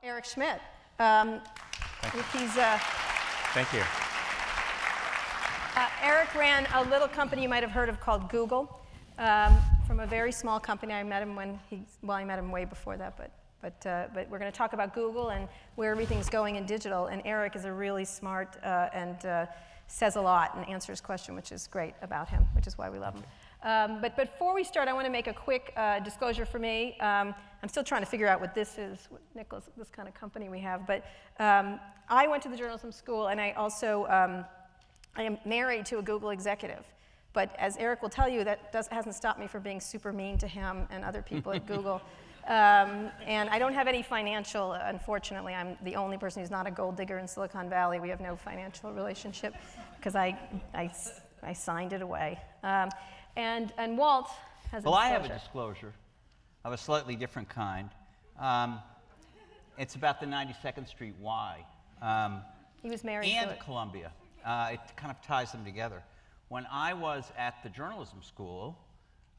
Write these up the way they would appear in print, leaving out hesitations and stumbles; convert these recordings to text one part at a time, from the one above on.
Eric Schmidt. Thank you. Eric ran a little company you might have heard of called Google, from a very small company. I met him when I met him way before that, but we're going to talk about Google and where everything's going in digital. And Eric is a really smart and says a lot and answers questions, which is great about him, which is why we love him. But before we start, I want to make a quick disclosure for me. I'm still trying to figure out what this is, what Nicholas, this kind of company we have. But I went to the journalism school, and I also I am married to a Google executive. But as Eric will tell you, that hasn't stopped me from being super mean to him and other people at Google. And I don't have any financial, unfortunately. I'm the only person who's not a gold digger in Silicon Valley. We have no financial relationship because I signed it away. And Walt has a disclosure. Well, I have a disclosure of a slightly different kind. It's about the 92nd Street Y. He was married and to it. Columbia. It kind of ties them together. When I was at the journalism school,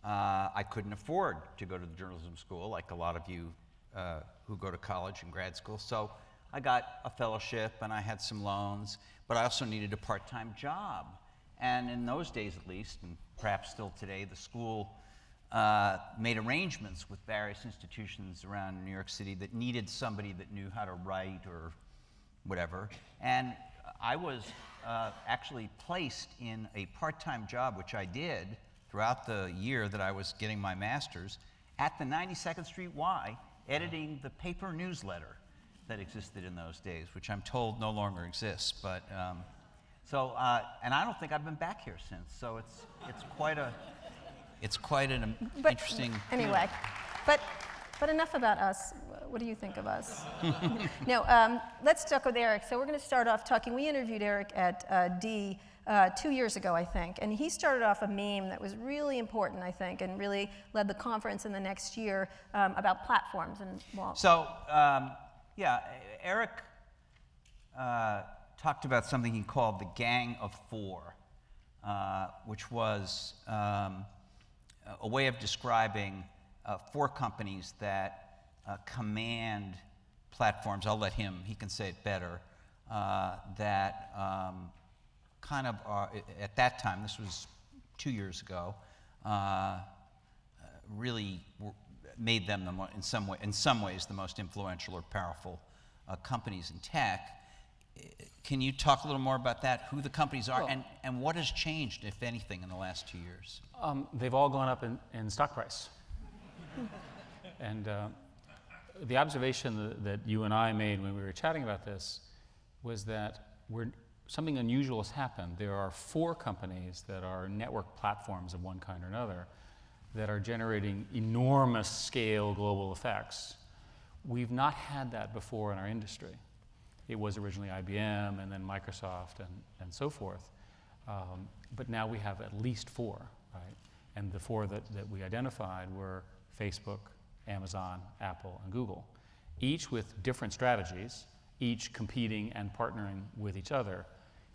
I couldn't afford to go to the journalism school like a lot of you who go to college and grad school. So I got a fellowship and I had some loans, but I also needed a part-time job. And in those days at least, and perhaps still today, the school made arrangements with various institutions around New York City that needed somebody that knew how to write or whatever. And I was actually placed in a part-time job, which I did throughout the year that I was getting my master's, at the 92nd Street Y, editing the paper newsletter that existed in those days, which I'm told no longer exists. But and I don't think I've been back here since. So it's quite an interesting. Anyway, but enough about us. What do you think of us? No, let's talk with Eric. So we're going to start off talking. We interviewed Eric at D 2 years ago, I think, and he started off a meme that was really important, I think, and really led the conference in the next year about platforms. And Walt. So yeah, Eric talked about something he called the Gang of Four, which was a way of describing four companies that command platforms. I'll let him, he can say it better, that kind of are, at that time, this was 2 years ago, really made them in some ways the most influential or powerful companies in tech. Can you talk a little more about that, who the companies are, and what has changed, if anything, in the last 2 years? They've all gone up in stock price. And the observation that you and I made when we were chatting about this was that something unusual has happened. There are four companies that are network platforms of one kind or another that are generating enormous scale global effects. We've not had that before in our industry. It was originally IBM and then Microsoft and so forth. But now we have at least four, right? And the four that we identified were Facebook, Amazon, Apple, and Google, each with different strategies, each competing and partnering with each other,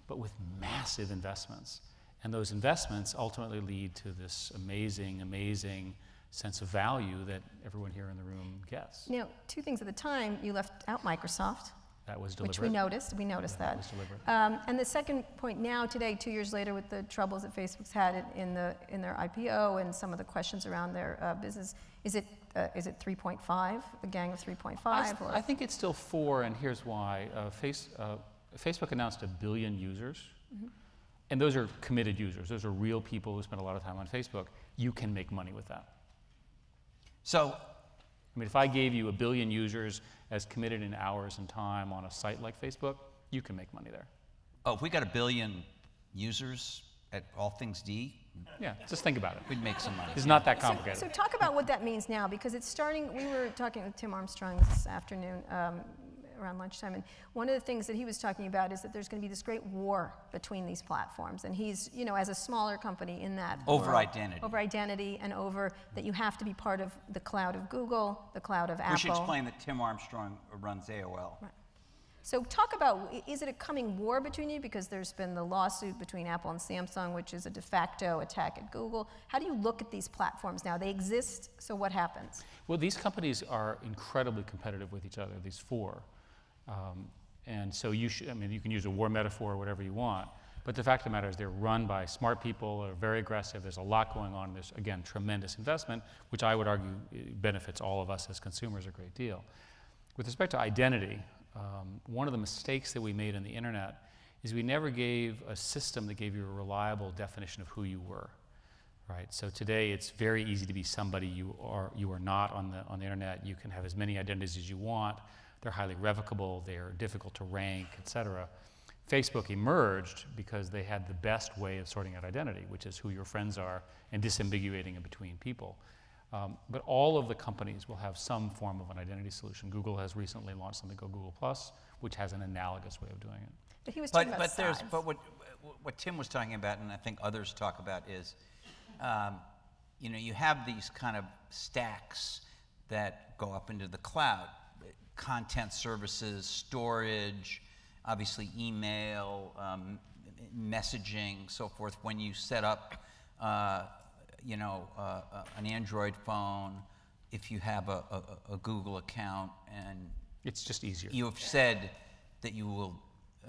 but with massive investments. And those investments ultimately lead to this amazing, amazing sense of value that everyone here in the room gets. Now, two things at the time, you left out Microsoft. That was deliberate. Which we noticed. We noticed that. That was deliberate. And the second point now, today, 2 years later, with the troubles that Facebook's had in their IPO and some of the questions around their business, is it 3.5, the gang of 3.5? I think it's still 4, and here's why. Facebook announced 1 billion users, and those are committed users. Those are real people who spend a lot of time on Facebook. You can make money with that. So, I mean, if I gave you 1 billion users as committed in hours and time on a site like Facebook, you can make money there. oh, if we got 1 billion users at All Things D, yeah, just think about it. we'd make some money. It's not that complicated. So talk about what that means now, because it's starting. We were talking with Tim Armstrong this afternoon around lunchtime, and one of the things that he was talking about is that there's going to be this great war between these platforms, and he's, you know, as a smaller company in that over world, identity. Over identity, and over that you have to be part of the cloud of Google, the cloud of Apple. We should explain that Tim Armstrong runs AOL. Right. So talk about, is it a coming war between you? Because there's been the lawsuit between Apple and Samsung, which is a de facto attack at Google. How do you look at these platforms now? They exist, so what happens? Well, these companies are incredibly competitive with each other, these four. And so you should, I mean, you can use a war metaphor or whatever you want, but the fact of the matter is they're run by smart people, they're very aggressive, there's a lot going on, there's, again, tremendous investment, which I would argue benefits all of us as consumers a great deal. With respect to identity, one of the mistakes that we made in the internet is we never gave a system that gave you a reliable definition of who you were, right? So today it's very easy to be somebody you are not on the internet. You can have as many identities as you want. They're highly revocable, they're difficult to rank, et cetera. Facebook emerged because they had the best way of sorting out identity, which is who your friends are and disambiguating in between people. But all of the companies will have some form of an identity solution. Google has recently launched something called Google+, which has an analogous way of doing it. But he was talking about size. But what Tim was talking about, and I think others talk about, is you know, you have these kind of stacks that go up into the cloud, content services, storage, obviously email, messaging, so forth. When you set up you know, an Android phone, if you have a Google account, and it's just easier. You have said that you will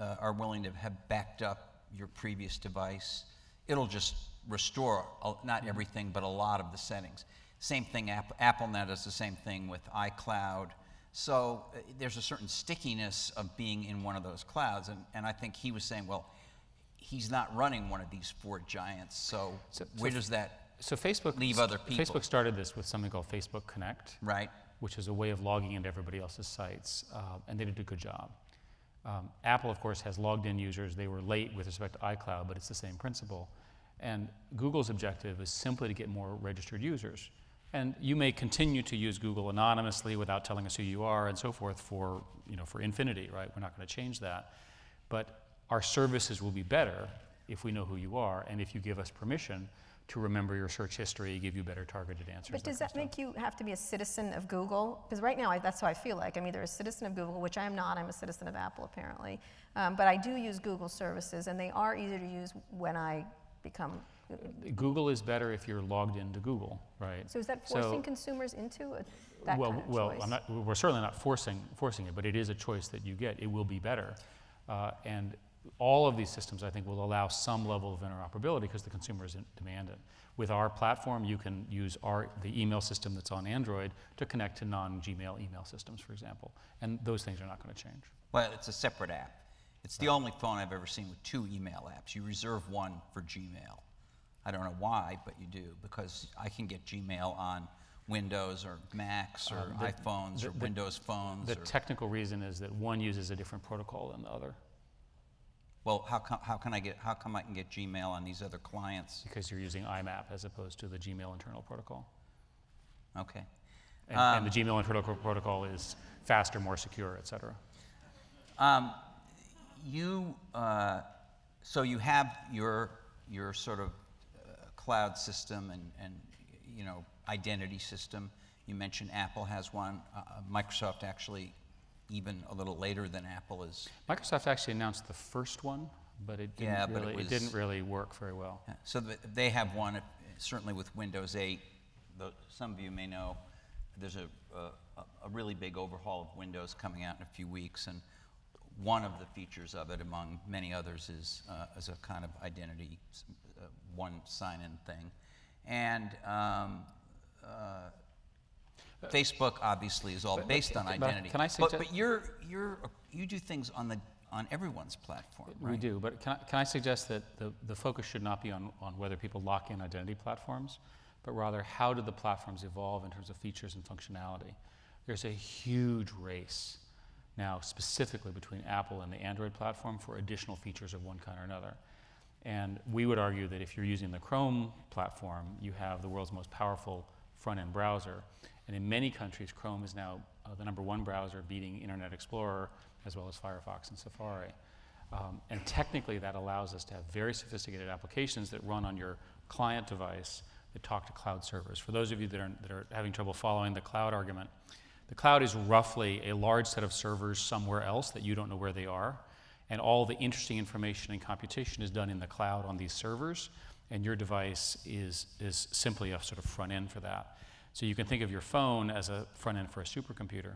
are willing to have backed up your previous device. It'll just restore not everything, but a lot of the settings. Same thing. Apple now does the same thing with iCloud. So there's a certain stickiness of being in one of those clouds, and I think he was saying, well, he's not running one of these four giants. So where does that? So Facebook leave other people. Facebook started this with something called Facebook Connect, right? Which is a way of logging into everybody else's sites, and they did a good job. Apple, of course, has logged in users. They were late with respect to iCloud, but it's the same principle. And Google's objective is simply to get more registered users. And you may continue to use Google anonymously without telling us who you are and so forth for, you know, for infinity, right? We're not going to change that. But our services will be better if we know who you are and if you give us permission to remember your search history, give you better targeted answers. But does that make you have to be a citizen of Google? Because right now, that's how I feel like. I'm either a citizen of Google, which I am not. I'm a citizen of Apple, apparently. But I do use Google services, and they are easier to use when I become... Google is better if you're logged into Google, right? So is that forcing consumers into that kind of choice? Well, we're certainly not forcing it, but it is a choice that you get. It will be better. And all of these systems, I think, will allow some level of interoperability because the consumers demand it. With our platform, you can use the email system that's on Android to connect to non-Gmail email systems, for example. And those things are not going to change. Well, it's a separate app. It's the only phone I've ever seen with two email apps. You reserve one for Gmail. I don't know why, but you do, because I can get Gmail on Windows or Macs or iPhones or Windows phones. The technical reason is that one uses a different protocol than the other. Well, how come I can get Gmail on these other clients? Because you're using IMAP as opposed to the Gmail internal protocol. Okay. And the Gmail internal protocol is faster, more secure, et cetera. So you have your sort of cloud system and you know, identity system. You mentioned Apple has one. Microsoft actually, even a little later than Apple is. Microsoft actually announced the first one, but it didn't really work very well. Yeah. So they have one, certainly with Windows 8. Some of you may know there's a really big overhaul of Windows coming out in a few weeks, and one of the features of it, among many others, is a kind of identity, one sign-in thing. And Facebook obviously is all based on identity. Can I suggest? But you do things on everyone's platform, right? We do, but can I suggest that the focus should not be on whether people lock in identity platforms, but rather how do the platforms evolve in terms of features and functionality. There's a huge race now specifically between Apple and the Android platform for additional features of one kind or another. And we would argue that if you're using the Chrome platform, you have the world's most powerful front-end browser. And in many countries, Chrome is now the #1 browser, beating Internet Explorer, as well as Firefox and Safari. And technically, that allows us to have very sophisticated applications that run on your client device that talk to cloud servers. For those of you that are having trouble following the cloud argument, The cloud is roughly a large set of servers somewhere else that you don't know where they are, and all the interesting information and computation is done in the cloud on these servers, and your device is simply a sort of front end for that. So you can think of your phone as a front end for a supercomputer.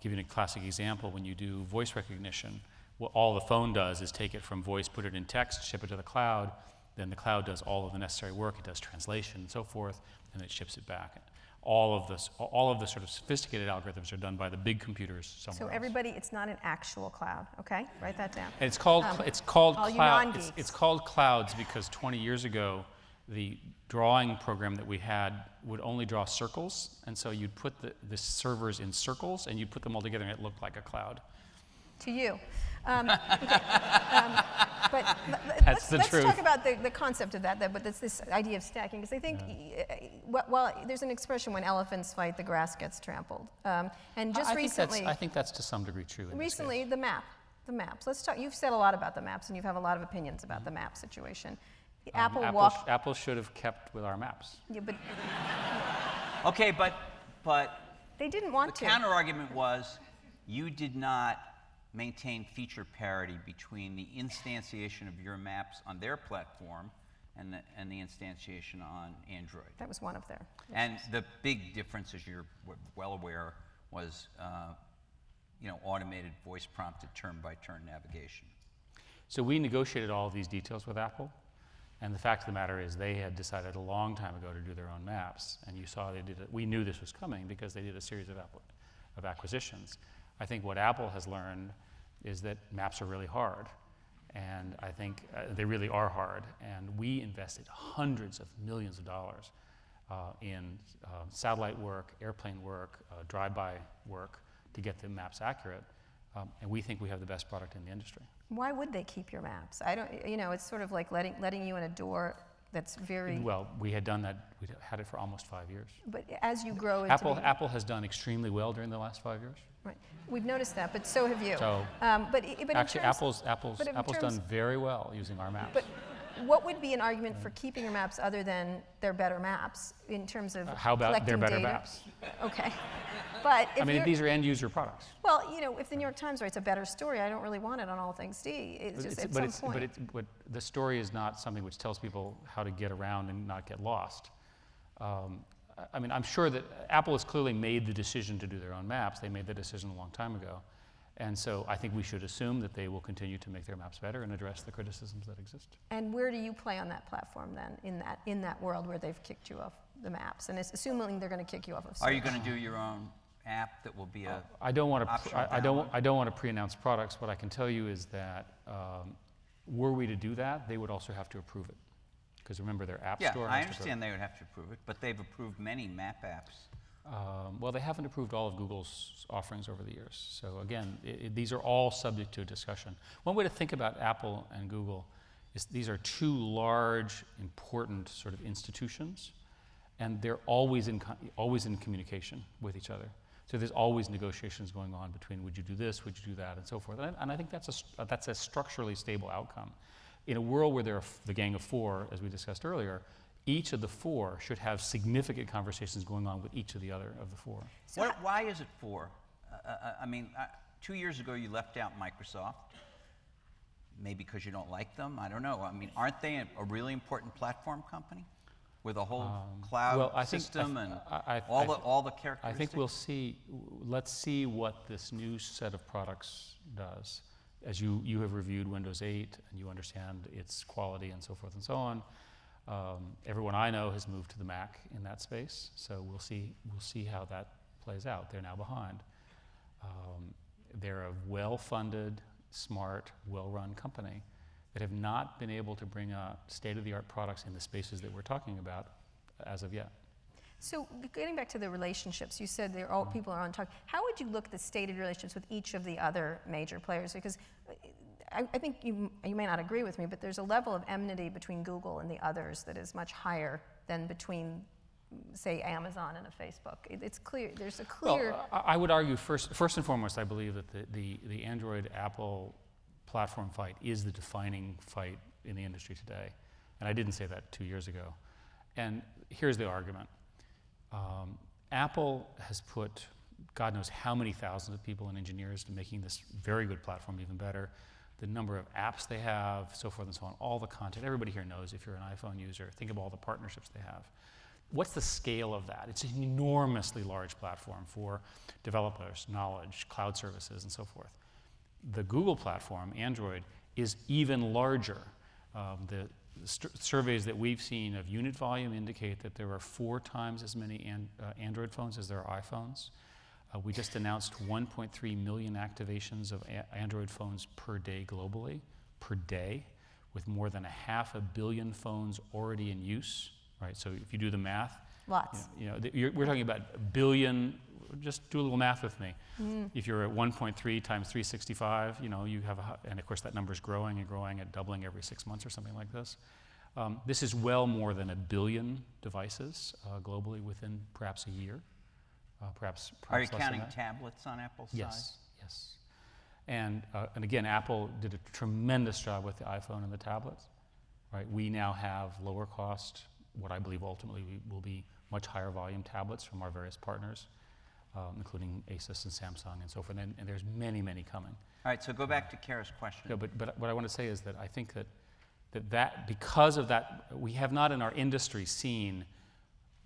Give you a classic example, when you do voice recognition, what all the phone does is take it from voice, put it in text, ship it to the cloud, then the cloud does all of the necessary work, it does translation and so forth, and it ships it back. All of the sort of sophisticated algorithms are done by the big computers somewhere So everybody, it's not an actual cloud, okay? Write that down. And it's called cloud. It's It's called clouds because 20 years ago, the drawing program that we had would only draw circles, and so you'd put the servers in circles, and you'd put them all together, and it looked like a cloud. To you. But That's the let's truth. talk about the concept of that, but it's this idea of stacking, because I think, well, there's an expression, when elephants fight, the grass gets trampled. And just recently, I think that's to some degree true. recently, the maps. Let's talk. You've said a lot about the maps, and you have a lot of opinions about the map situation. Apple should have kept with our maps. Yeah, but Okay, but they didn't want the to. counter argument was you did not maintain feature parity between the instantiation of your maps on their platform and the instantiation on Android. That was one of their. And the big difference, as you're well aware, was automated voice prompted turn-by-turn navigation. So we negotiated all of these details with Apple, and the fact of the matter is they had decided a long time ago to do their own maps, and you saw they did it. We knew this was coming because they did a series of acquisitions. I think what Apple has learned is that maps are really hard, and I think they really are hard, and we invested hundreds of millions of dollars in satellite work, airplane work, drive-by work to get the maps accurate, and we think we have the best product in the industry. Why would they keep your maps? I don't. It's sort of like letting you in a door that's very. Well, we had done that. We had it for almost 5 years. But as you grow into Apple has done extremely well during the last 5 years. Right. We've noticed that, but so have you. So, but actually, Apple's done very well using our maps. But what would be an argument for keeping your maps other than they're better maps in terms of how about their better data? maps? Okay. But if these are end-user products. Well, if the New York Times writes a better story, I don't really want it on All Things D. It's just at some point. But the story is not something which tells people how to get around and not get lost. I'm sure that Apple has clearly made the decision to do their own maps. They made the decision a long time ago. And so I think we should assume that they will continue to make their maps better and address the criticisms that exist. And where do you play on that platform then, in that world where they've kicked you off the maps? And it's assuming they're going to kick you off of search. Are you going to do your own app that will be a I don't want to pre-announce products. What I can tell you is that were we to do that, they would also have to approve it. Because remember, their app store. Yeah, I understand they would have to approve it, but they've approved many map apps. Well, they haven't approved all of Google's offerings over the years. So again, these are all subject to a discussion. One way to think about Apple and Google is these are two large, important sort of institutions, and they're always in communication with each other. So there's always negotiations going on between would you do this, would you do that, and so forth. And I think that's a structurally stable outcome. In a world where there are the gang of four, as we discussed earlier, each of the four should have significant conversations going on with each of the other of the four. So why is it four? 2 years ago you left out Microsoft. Maybe because you don't like them. I don't know. Aren't they a really important platform company with a whole cloud system and all the characteristics? I think we'll see. Let's see what this new set of products does. As you have reviewed Windows 8 and you understand its quality and so forth and so on. Everyone I know has moved to the Mac in that space, so we'll see how that plays out. They're now behind. They're a well-funded, smart, well-run company that have not been able to bring state-of-the-art products in the spaces that we're talking about as of yet. So getting back to the relationships, you said people are on talk. How would you look at the state of relationships with each of the other major players? Because I think you may not agree with me, but there's a level of enmity between Google and the others that is much higher than between, say, Amazon and a Facebook. It's clear. There's a clear. Well, I would argue first and foremost, I believe that the Android-Apple platform fight is the defining fight in the industry today, and I didn't say that 2 years ago. And here's the argument. Apple has put God knows how many thousands of people and engineers to making this very good platform even better. The number of apps they have, so forth and so on, all the content. Everybody here knows if you're an iPhone user. Think of all the partnerships they have. What's the scale of that? It's an enormously large platform for developers, knowledge, cloud services, and so forth. The Google platform, Android, is even larger. The surveys that we've seen of unit volume indicate that there are 4 times as many Android phones as there are iPhones. We just announced 1.3 million activations of Android phones per day globally, per day, with more than 500 million phones already in use. Right, so if you do the math, lots. We're talking about a billion. Just do a little math with me. If you're at 1.3 times 365, you have and of course that number is growing and growing and doubling every 6 months or something like this. This is well more than 1 billion devices globally within perhaps a year, perhaps Are you less counting than that. tablets on Apple's side? Yes. And again, Apple did a tremendous job with the iPhone and the tablets. Right, we now have lower cost, what I believe ultimately will be much higher volume tablets from our various partners, including Asus and Samsung and so forth, and there's many, many coming. All right, so go back to Kara's question. No, but what I want to say is that I think that because of that, we have not in our industry seen,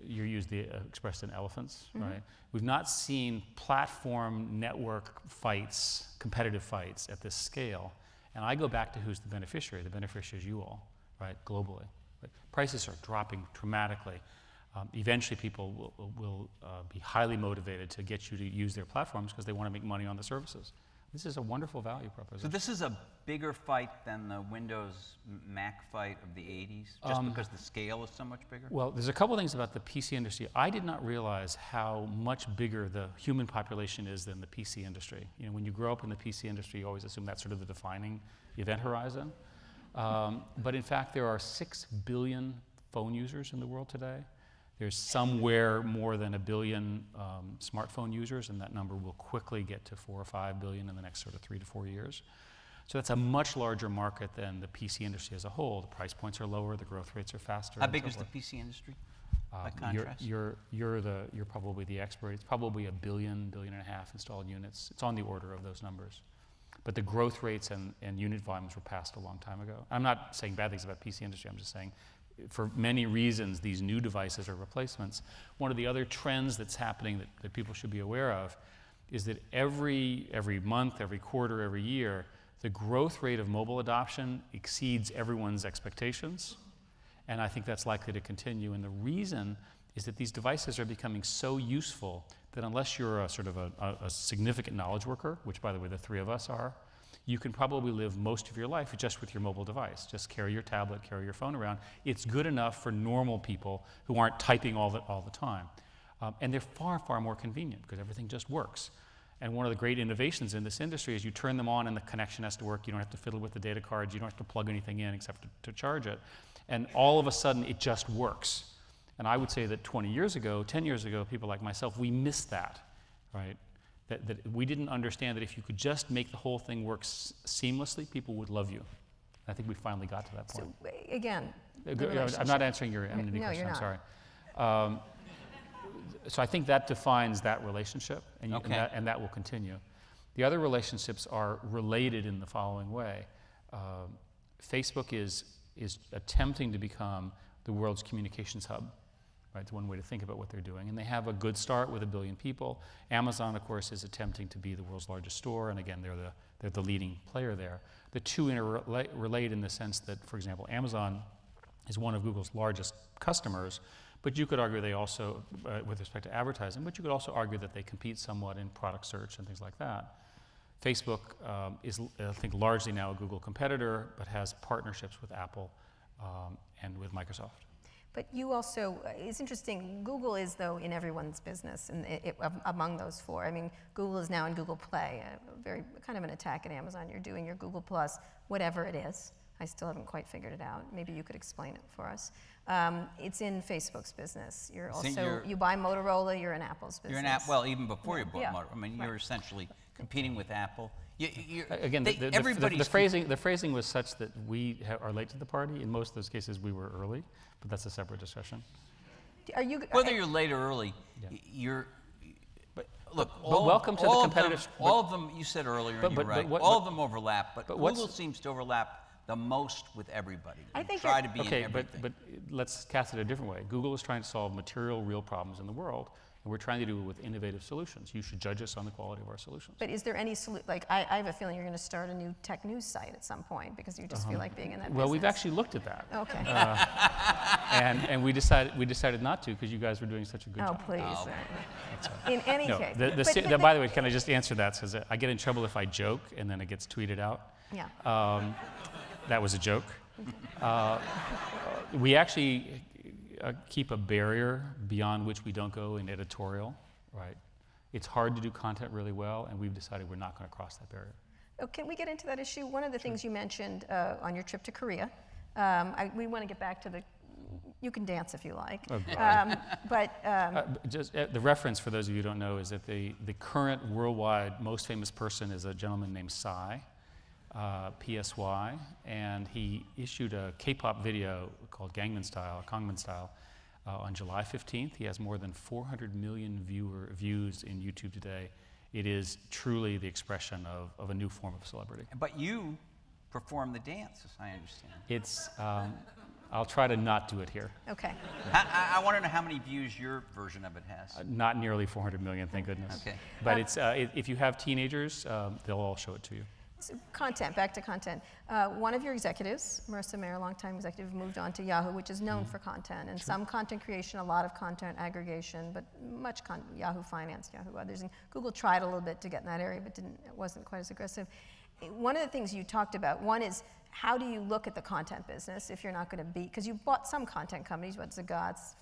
you use the expression elephants, right? We've not seen platform network fights, competitive fights at this scale. And I go back to who's the beneficiary. The beneficiary is you all, right, globally. Right? Prices are dropping dramatically. Eventually people will be highly motivated to get you to use their platforms because they want to make money on the services. This is a wonderful value proposition. So this is a bigger fight than the Windows Mac fight of the 80s, just because the scale is so much bigger? Well, there's a couple things about the PC industry. I did not realize how much bigger the human population is than the PC industry. When you grow up in the PC industry, you always assume that's sort of the defining event horizon. But in fact, there are 6 billion phone users in the world today. There's somewhere more than 1 billion smartphone users, and that number will quickly get to 4 or 5 billion in the next sort of 3 to 4 years. So that's a much larger market than the PC industry as a whole. The price points are lower, the growth rates are faster. How big is the PC industry by contrast? You're probably the expert. It's probably 1 billion, 1.5 billion installed units. It's on the order of those numbers. But the growth rates and unit volumes were passed a long time ago. I'm not saying bad things about PC industry. I'm just saying for many reasons, these new devices are replacements. One of the other trends that's happening that people should be aware of is that every month, every quarter, every year, the growth rate of mobile adoption exceeds everyone's expectations. And I think that's likely to continue. And the reason is that these devices are becoming so useful that unless you're a sort of a significant knowledge worker, which by the way the 3 of us are, you can probably live most of your life just with your mobile device. Just carry your tablet, carry your phone around. It's good enough for normal people who aren't typing all the time. And they're far, far more convenient because everything just works. And one of the great innovations in this industry is you turn them on and the connection has to work. You don't have to fiddle with the data cards. You don't have to plug anything in except to charge it. And all of a sudden, it just works. And I would say that 20 years ago, 10 years ago, people like myself, we missed that, right? That we didn't understand that if you could just make the whole thing work seamlessly, people would love you. I think we finally got to that point. So again, I'm not answering your enmity question, I'm sorry. So I think that defines that relationship, and that will continue. The other relationships are related in the following way. Facebook is attempting to become the world's communications hub. Right, it's one way to think about what they're doing. And they have a good start with 1 billion people. Amazon, of course, is attempting to be the world's largest store, and again, they're the leading player there. The two interrelate in the sense that, for example, Amazon is one of Google's largest customers, but you could argue they also, with respect to advertising, but you could also argue that they compete somewhat in product search and things like that. Facebook is, I think, largely now a Google competitor, but has partnerships with Apple and with Microsoft. But you also, it's interesting, Google is, though, in everyone's business and among those 4. I mean, Google is now in Google Play, very kind of an attack at Amazon. You're doing your Google Plus, whatever it is. I still haven't quite figured it out. Maybe you could explain it for us. It's in Facebook's business. You're also, you buy Motorola, you're in Apple's business. You're in Apple, well, even before you bought Motorola. I mean, you're essentially competing with Apple. Again, the phrasing was such that we are late to the party. In most of those cases, we were early, but that's a separate discussion. Are you, whether you're late or early, Look, welcome to the competitive. All of them, you said earlier, and you're right. All of them overlap, but Google seems to overlap the most with everybody. I think try to be in okay, everything. but let's cast it a different way. Google is trying to solve material, real problems in the world, and we're trying to do it with innovative solutions. You should judge us on the quality of our solutions. But is there any solution? Like, I have a feeling you're going to start a new tech news site at some point because you just feel like being in that business. Well, we've actually looked at that. Okay. And we decided not to because you guys were doing such a good job. Oh, please. Oh. In any No, case. by the way, can I just answer that? Because I get in trouble if I joke and then it gets tweeted out. Yeah. That was a joke. We actually keep a barrier beyond which we don't go in editorial, right? It's hard to do content really well, and we've decided we're not going to cross that barrier. Oh, can we get into that issue? One of the things you mentioned on your trip to Korea, we want to get back to the, you can dance if you like. Just the reference, for those of you who don't know, is that the current worldwide most famous person is a gentleman named Psy, PSY, and he issued a K-pop video called Gangnam Style, on July 15th. He has more than 400 million views in YouTube today. It is truly the expression of a new form of celebrity. But you perform the dance, as I understand. It's, I'll try to not do it here. Okay. I want to know how many views your version of it has. Not nearly 400 million, thank goodness. Okay. But it's, if you have teenagers, they'll all show it to you. So content, back to content. One of your executives, Marissa Mayer, longtime executive, moved on to Yahoo, which is known for content, and some content creation, a lot of content aggregation, but much Yahoo Finance, Yahoo others. And Google tried a little bit to get in that area, but it wasn't quite as aggressive. One of the things you talked about, one is how do you look at the content business if you're not going to be, because you bought some content companies, what, Zagat's,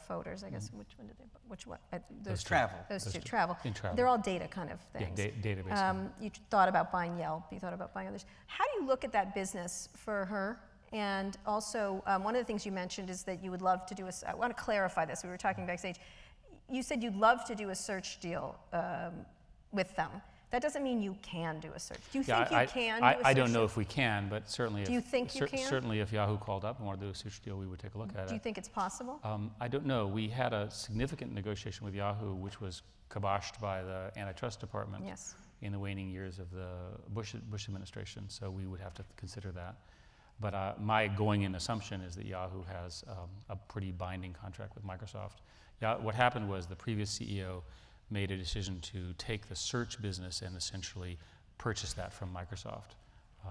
Photos, I guess, which one did they buy? Which one? Those Travel. Those two, Travel. In Travel. They're all data kind of things. Yeah, database. You thought about buying Yelp, you thought about buying others. How do you look at that business for her? And also, one of the things you mentioned is that you would love to do I want to clarify this, we were talking backstage. You said you'd love to do a search deal with them. That doesn't mean you can do a search. Do you think you can do a search I don't know deal? if we can, but certainly do you think you can? Certainly if Yahoo called up and wanted to do a search deal, we would take a look at it. Do you think it's possible? I don't know. We had a significant negotiation with Yahoo, which was kiboshed by the antitrust department in the waning years of the Bush administration, so we would have to consider that. But my going-in assumption is that Yahoo has a pretty binding contract with Microsoft. What happened was the previous CEO made a decision to take the search business and essentially purchase that from Microsoft,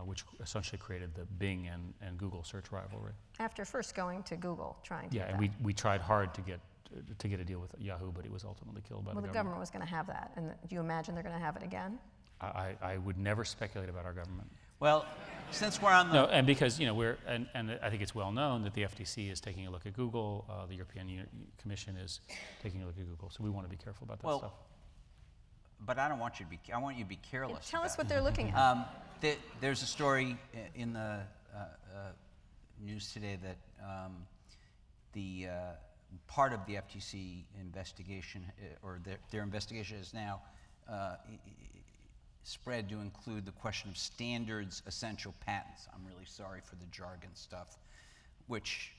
which essentially created the Bing and Google search rivalry. After first going to Google, trying to get that. We tried hard to get a deal with Yahoo, but it was ultimately killed by the government. Well, the government was going to have that, and do you imagine they're going to have it again? I would never speculate about our government. Well, since we're on the... No, and because, and I think it's well known that the FTC is taking a look at Google, the European Commission is taking a look at Google, so we want to be careful about that stuff. But I don't want you to be, I want you to be careless. Tell us what they're looking at. There's a story in the news today that the part of the FTC investigation, or their investigation is now spread to include the question of standards essential patents. I'm really sorry for the jargon stuff, which,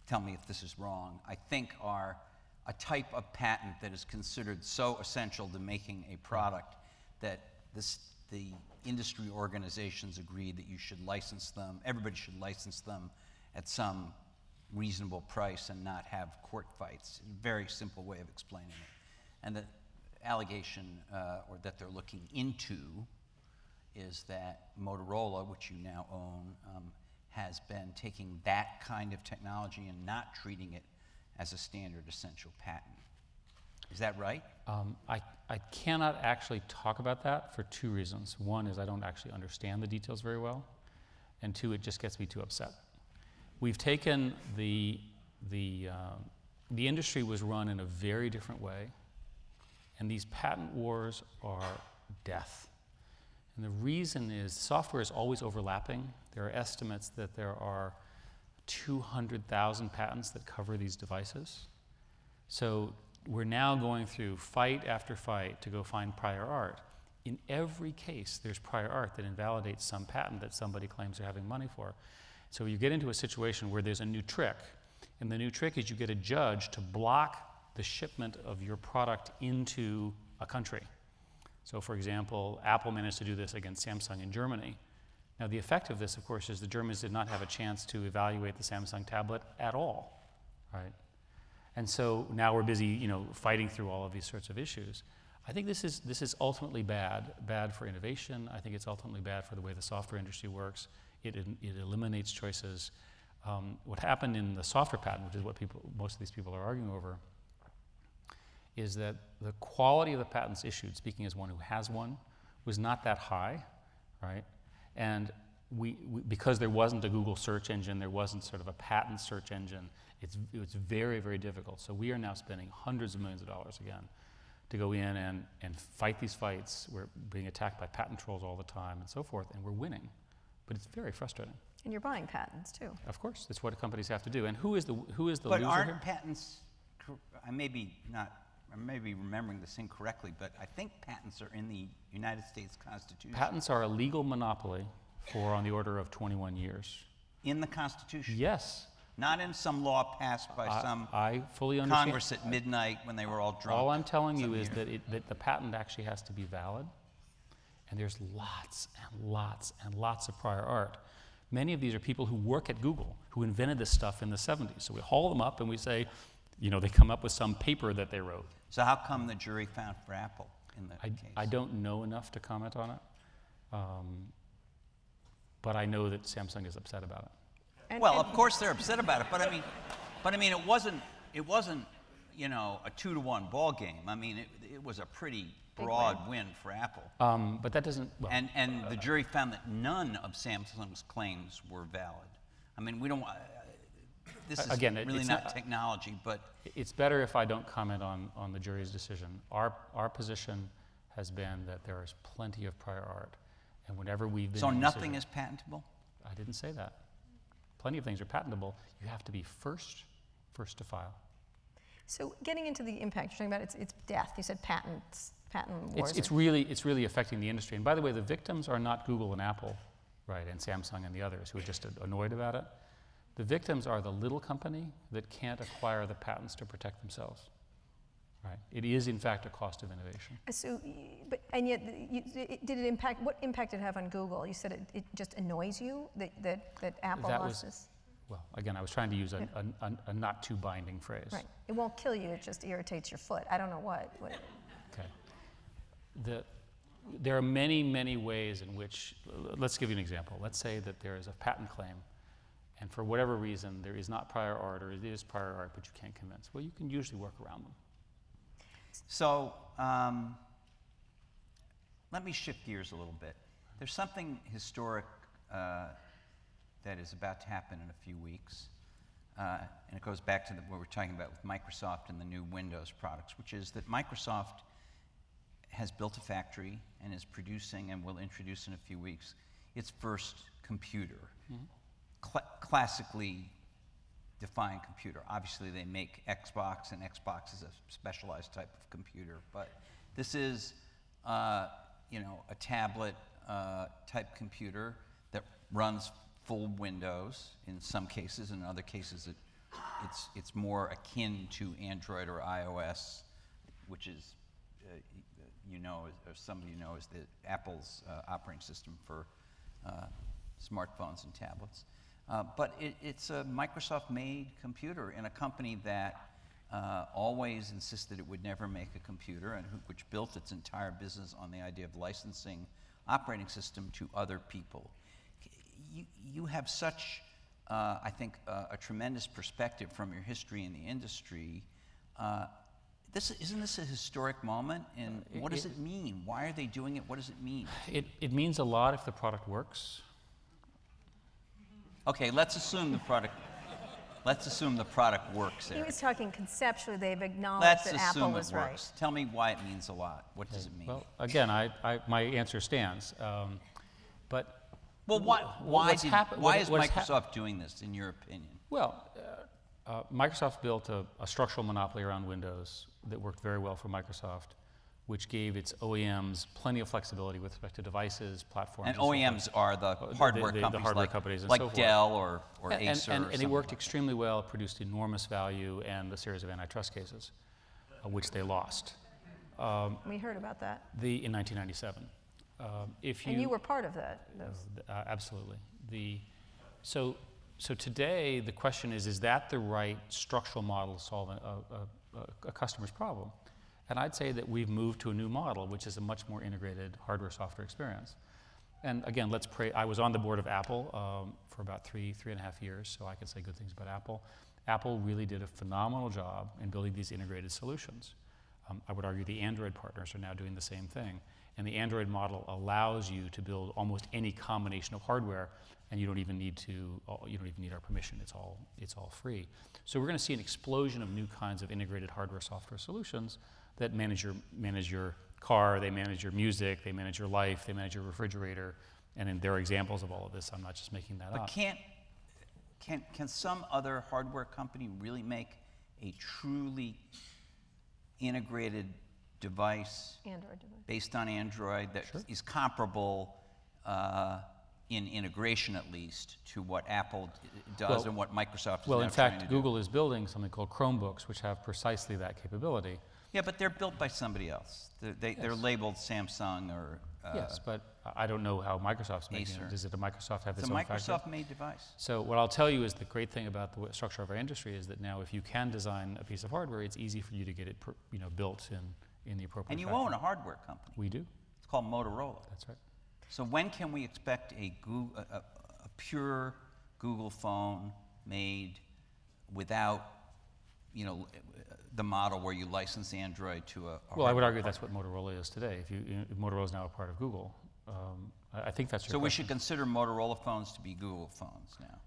tell me if this is wrong, I think are a type of patent that is considered so essential to making a product that the industry organizations agree that you should license them, everybody should license them at some reasonable price and not have court fights. A very simple way of explaining it. And the allegation or that they're looking into is that Motorola, which you now own, has been taking that kind of technology and not treating it as a standard essential patent. Is that right? I cannot actually talk about that for two reasons. One is I don't actually understand the details very well, and two, it just gets me too upset. We've taken the industry was run in a very different way, and these patent wars are death. And the reason is software is always overlapping. There are estimates that there are 200,000 patents that cover these devices. So we're now going through fight after fight to go find prior art. In every case, there's prior art that invalidates some patent that somebody claims they're having money for. So you get into a situation where there's a new trick, and the new trick is you get a judge to block the shipment of your product into a country. So for example, Apple managed to do this against Samsung in Germany. Now the effect of this, of course, is the Germans did not have a chance to evaluate the Samsung tablet at all, right? And so now we're busy, you know, fighting through all of these sorts of issues. I think this is ultimately bad for innovation. I think it's ultimately bad for the way the software industry works. It eliminates choices. What happened in the software patent, which is what most of these people are arguing over, is that the quality of the patents issued, speaking as one who has one, was not that high, right? And because there wasn't a Google search engine, there wasn't sort of a patent search engine, it was very, very difficult. So we are now spending hundreds of millions of dollars again to go in and fight these fights. We're being attacked by patent trolls all the time and so forth, and we're winning. But it's very frustrating. And you're buying patents too. Of course, that's what companies have to do. And who is the but loser aren't here? patents, I may be remembering this incorrectly, but I think patents are in the United States Constitution. Patents are a legal monopoly for on the order of 21 years. In the Constitution? Yes. Not in some law passed by some I fully understand. Congress at midnight when they were all drunk. All I'm telling you is that the patent actually has to be valid, and there's lots and lots and lots of prior art. Many of these are people who work at Google, who invented this stuff in the 70s. So we haul them up and we say, you know, they come up with some paper that they wrote. So how come the jury found for Apple in the case? I don't know enough to comment on it, but I know that Samsung is upset about it. Well, of course they're upset about it, but I mean, it wasn't, you know, a 2-to-1 ball game. I mean, it was a pretty broad win for Apple. But that doesn't. Well, and the jury found that none of Samsung's claims were valid. I mean, we don't. This is again, really not technology, but it's better if I don't comment on the jury's decision. Our position has been that there is plenty of prior art, and whenever we've been. So nothing is patentable? I didn't say that. Plenty of things are patentable. You have to be first to file. So getting into the impact, you're talking about it's death. You said patent wars. It's really affecting the industry. And by the way, the victims are not Google and Apple, right, and Samsung and the others who are just annoyed about it. The victims are the little company that can't acquire the patents to protect themselves. Right. It is, in fact, a cost of innovation. So, and yet, did it impact? What impact did it have on Google? You said it just annoys you that Apple lost this. Well, again, I was trying to use a not too binding phrase. Right. It won't kill you. It just irritates your foot. I don't know what. Okay. There are many, many ways in which. Let's give you an example. Let's say that there is a patent claim, and for whatever reason there is not prior art, or it is prior art, but you can't convince. Well, you can usually work around them. So let me shift gears a little bit. There's something historic that is about to happen in a few weeks, and it goes back to what we're talking about with Microsoft and the new Windows products, which is that Microsoft has built a factory and is producing and will introduce in a few weeks its first computer, classically defined computer. Obviously, they make Xbox, and Xbox is a specialized type of computer. But this is, you know, a tablet type computer that runs full Windows in some cases. In other cases, it's more akin to Android or iOS, which is, you know, or some of you know, is the Apple's operating system for smartphones and tablets. But it's a Microsoft-made computer in a company that always insisted it would never make a computer, and which built its entire business on the idea of licensing operating system to other people. You have such, I think, a tremendous perspective from your history in the industry. Isn't this a historic moment? And what does it mean? Why are they doing it? What does it mean? It means a lot if the product works. Okay, let's assume the product. Let's assume the product works. Eric. He was talking conceptually. They've acknowledged let's that assume Apple it was works. right. Tell me why it means a lot. What does it mean? Well, again, my answer stands. But why is Microsoft doing this, in your opinion? Well, Microsoft built a structural monopoly around Windows that worked very well for Microsoft, which gave its OEMs plenty of flexibility with respect to devices, platforms. And OEMs are the hardware companies, the hardware companies and like so forth. Dell or Acer. And it worked like extremely well, produced enormous value, and a series of antitrust cases, which they lost. We heard about that. In 1997. And you were part of that. Absolutely. So today the question is that the right structural model to solve a customer's problem? And I'd say that we've moved to a new model, which is a much more integrated hardware-software experience. And again, I was on the board of Apple for about three and a half years, so I can say good things about Apple. Apple really did a phenomenal job in building these integrated solutions. I would argue the Android partners are now doing the same thing. And the Android model allows you to build almost any combination of hardware, and you don't even need our permission. It's all free. So we're going to see an explosion of new kinds of integrated hardware-software solutions that manage your car, they manage your music, they manage your life, they manage your refrigerator, and there are examples of all of this. I'm not just making that up. But can some other hardware company really make a truly integrated device, based on Android that is comparable in integration, at least, to what Apple does and what Microsoft is now in fact, Google is building something called Chromebooks, which have precisely that capability. Yeah, but they're built by somebody else. They're labeled Samsung or yes, but I don't know how Microsoft's making it. Does it Microsoft have its own factory? It's a Microsoft-made device. So what I'll tell you is the great thing about the structure of our industry is that now if you can design a piece of hardware, it's easy for you to get it built in the appropriate And you factory. own a hardware company. We do. It's called Motorola. That's right. So when can we expect a pure Google phone made without, the model where you license Android to a well, I would argue that's what Motorola is today. If Motorola is now a part of Google, I think that's your So question. we should consider Motorola phones to be Google phones now.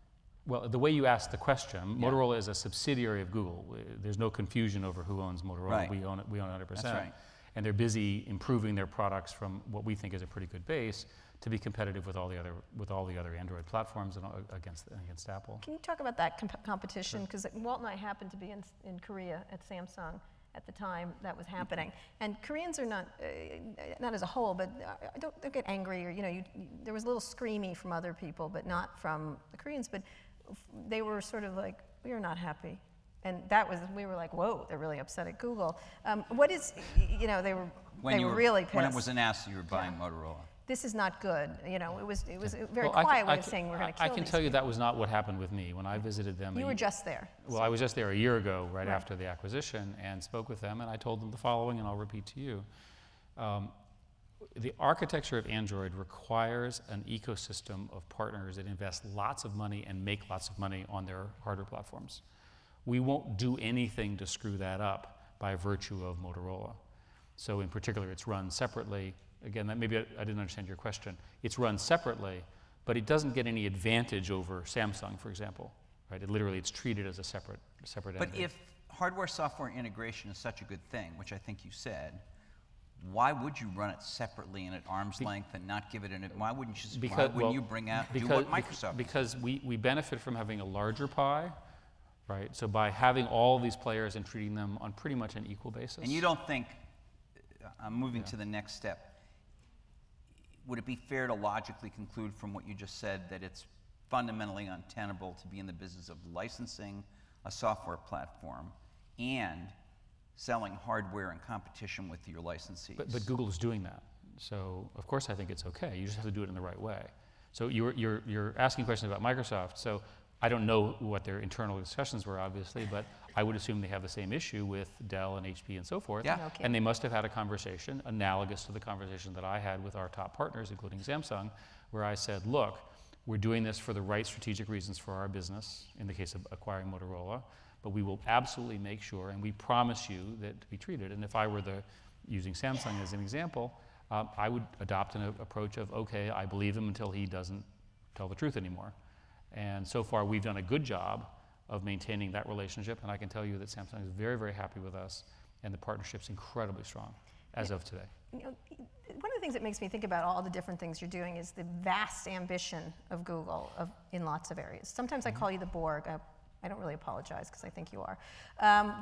Well, the way you asked the question, Motorola is a subsidiary of Google. There's no confusion over who owns Motorola. Right. We own it 100%. That's right. And they're busy improving their products from what we think is a pretty good base to be competitive with all the other Android platforms and against Apple. Can you talk about that competition? Because Walt and I happened to be in Korea at Samsung at the time that was happening, and Koreans are not as a whole, but don't get angry or there was a little screamy from other people, but not from the Koreans. But they were sort of like, we are not happy. And we were like, whoa, they're really upset at Google. What is, they were really pissed. When it was announced you were buying Motorola. This is not good. It was a very quiet way of saying we're going to kill I can tell you that was not what happened with me when I visited them. You were just there. Well, I was just there a year ago, right after the acquisition, and spoke with them, and I told them the following, and I'll repeat to you. The architecture of Android requires an ecosystem of partners that invest lots of money and make lots of money on their hardware platforms. We won't do anything to screw that up by virtue of Motorola. So in particular, it's run separately. Again, maybe I didn't understand your question. It's run separately, but it doesn't get any advantage over Samsung, for example. Right? It's treated as a separate entity. But if hardware-software integration is such a good thing, which I think you said, why would you run it separately and at arm's length and not give it why wouldn't you bring out do what Microsoft because we benefit from having a larger pie, right? So by having all these players and treating them on pretty much an equal basis. And you don't think, I'm moving to the next step, would it be fair to logically conclude from what you just said that it's fundamentally untenable to be in the business of licensing a software platform and selling hardware in competition with your licensees? But Google is doing that. So of course I think it's okay. You just have to do it in the right way. So you're asking questions about Microsoft. So I don't know what their internal discussions were, obviously, but I would assume they have the same issue with Dell and HP and so forth. Yeah. Okay. And they must have had a conversation analogous to the conversation that I had with our top partners, including Samsung, where I said, look, we're doing this for the right strategic reasons for our business, in the case of acquiring Motorola, but we will absolutely make sure, and we promise you that to be treated. And if I were using Samsung as an example, I would adopt an approach of, okay, I believe him until he doesn't tell the truth anymore. And so far, we've done a good job of maintaining that relationship, and I can tell you that Samsung is very, very happy with us, and the partnership's incredibly strong as of today. One of the things that makes me think about all the different things you're doing is the vast ambition of Google in lots of areas. Sometimes I call you the Borg. I don't really apologize because I think you are.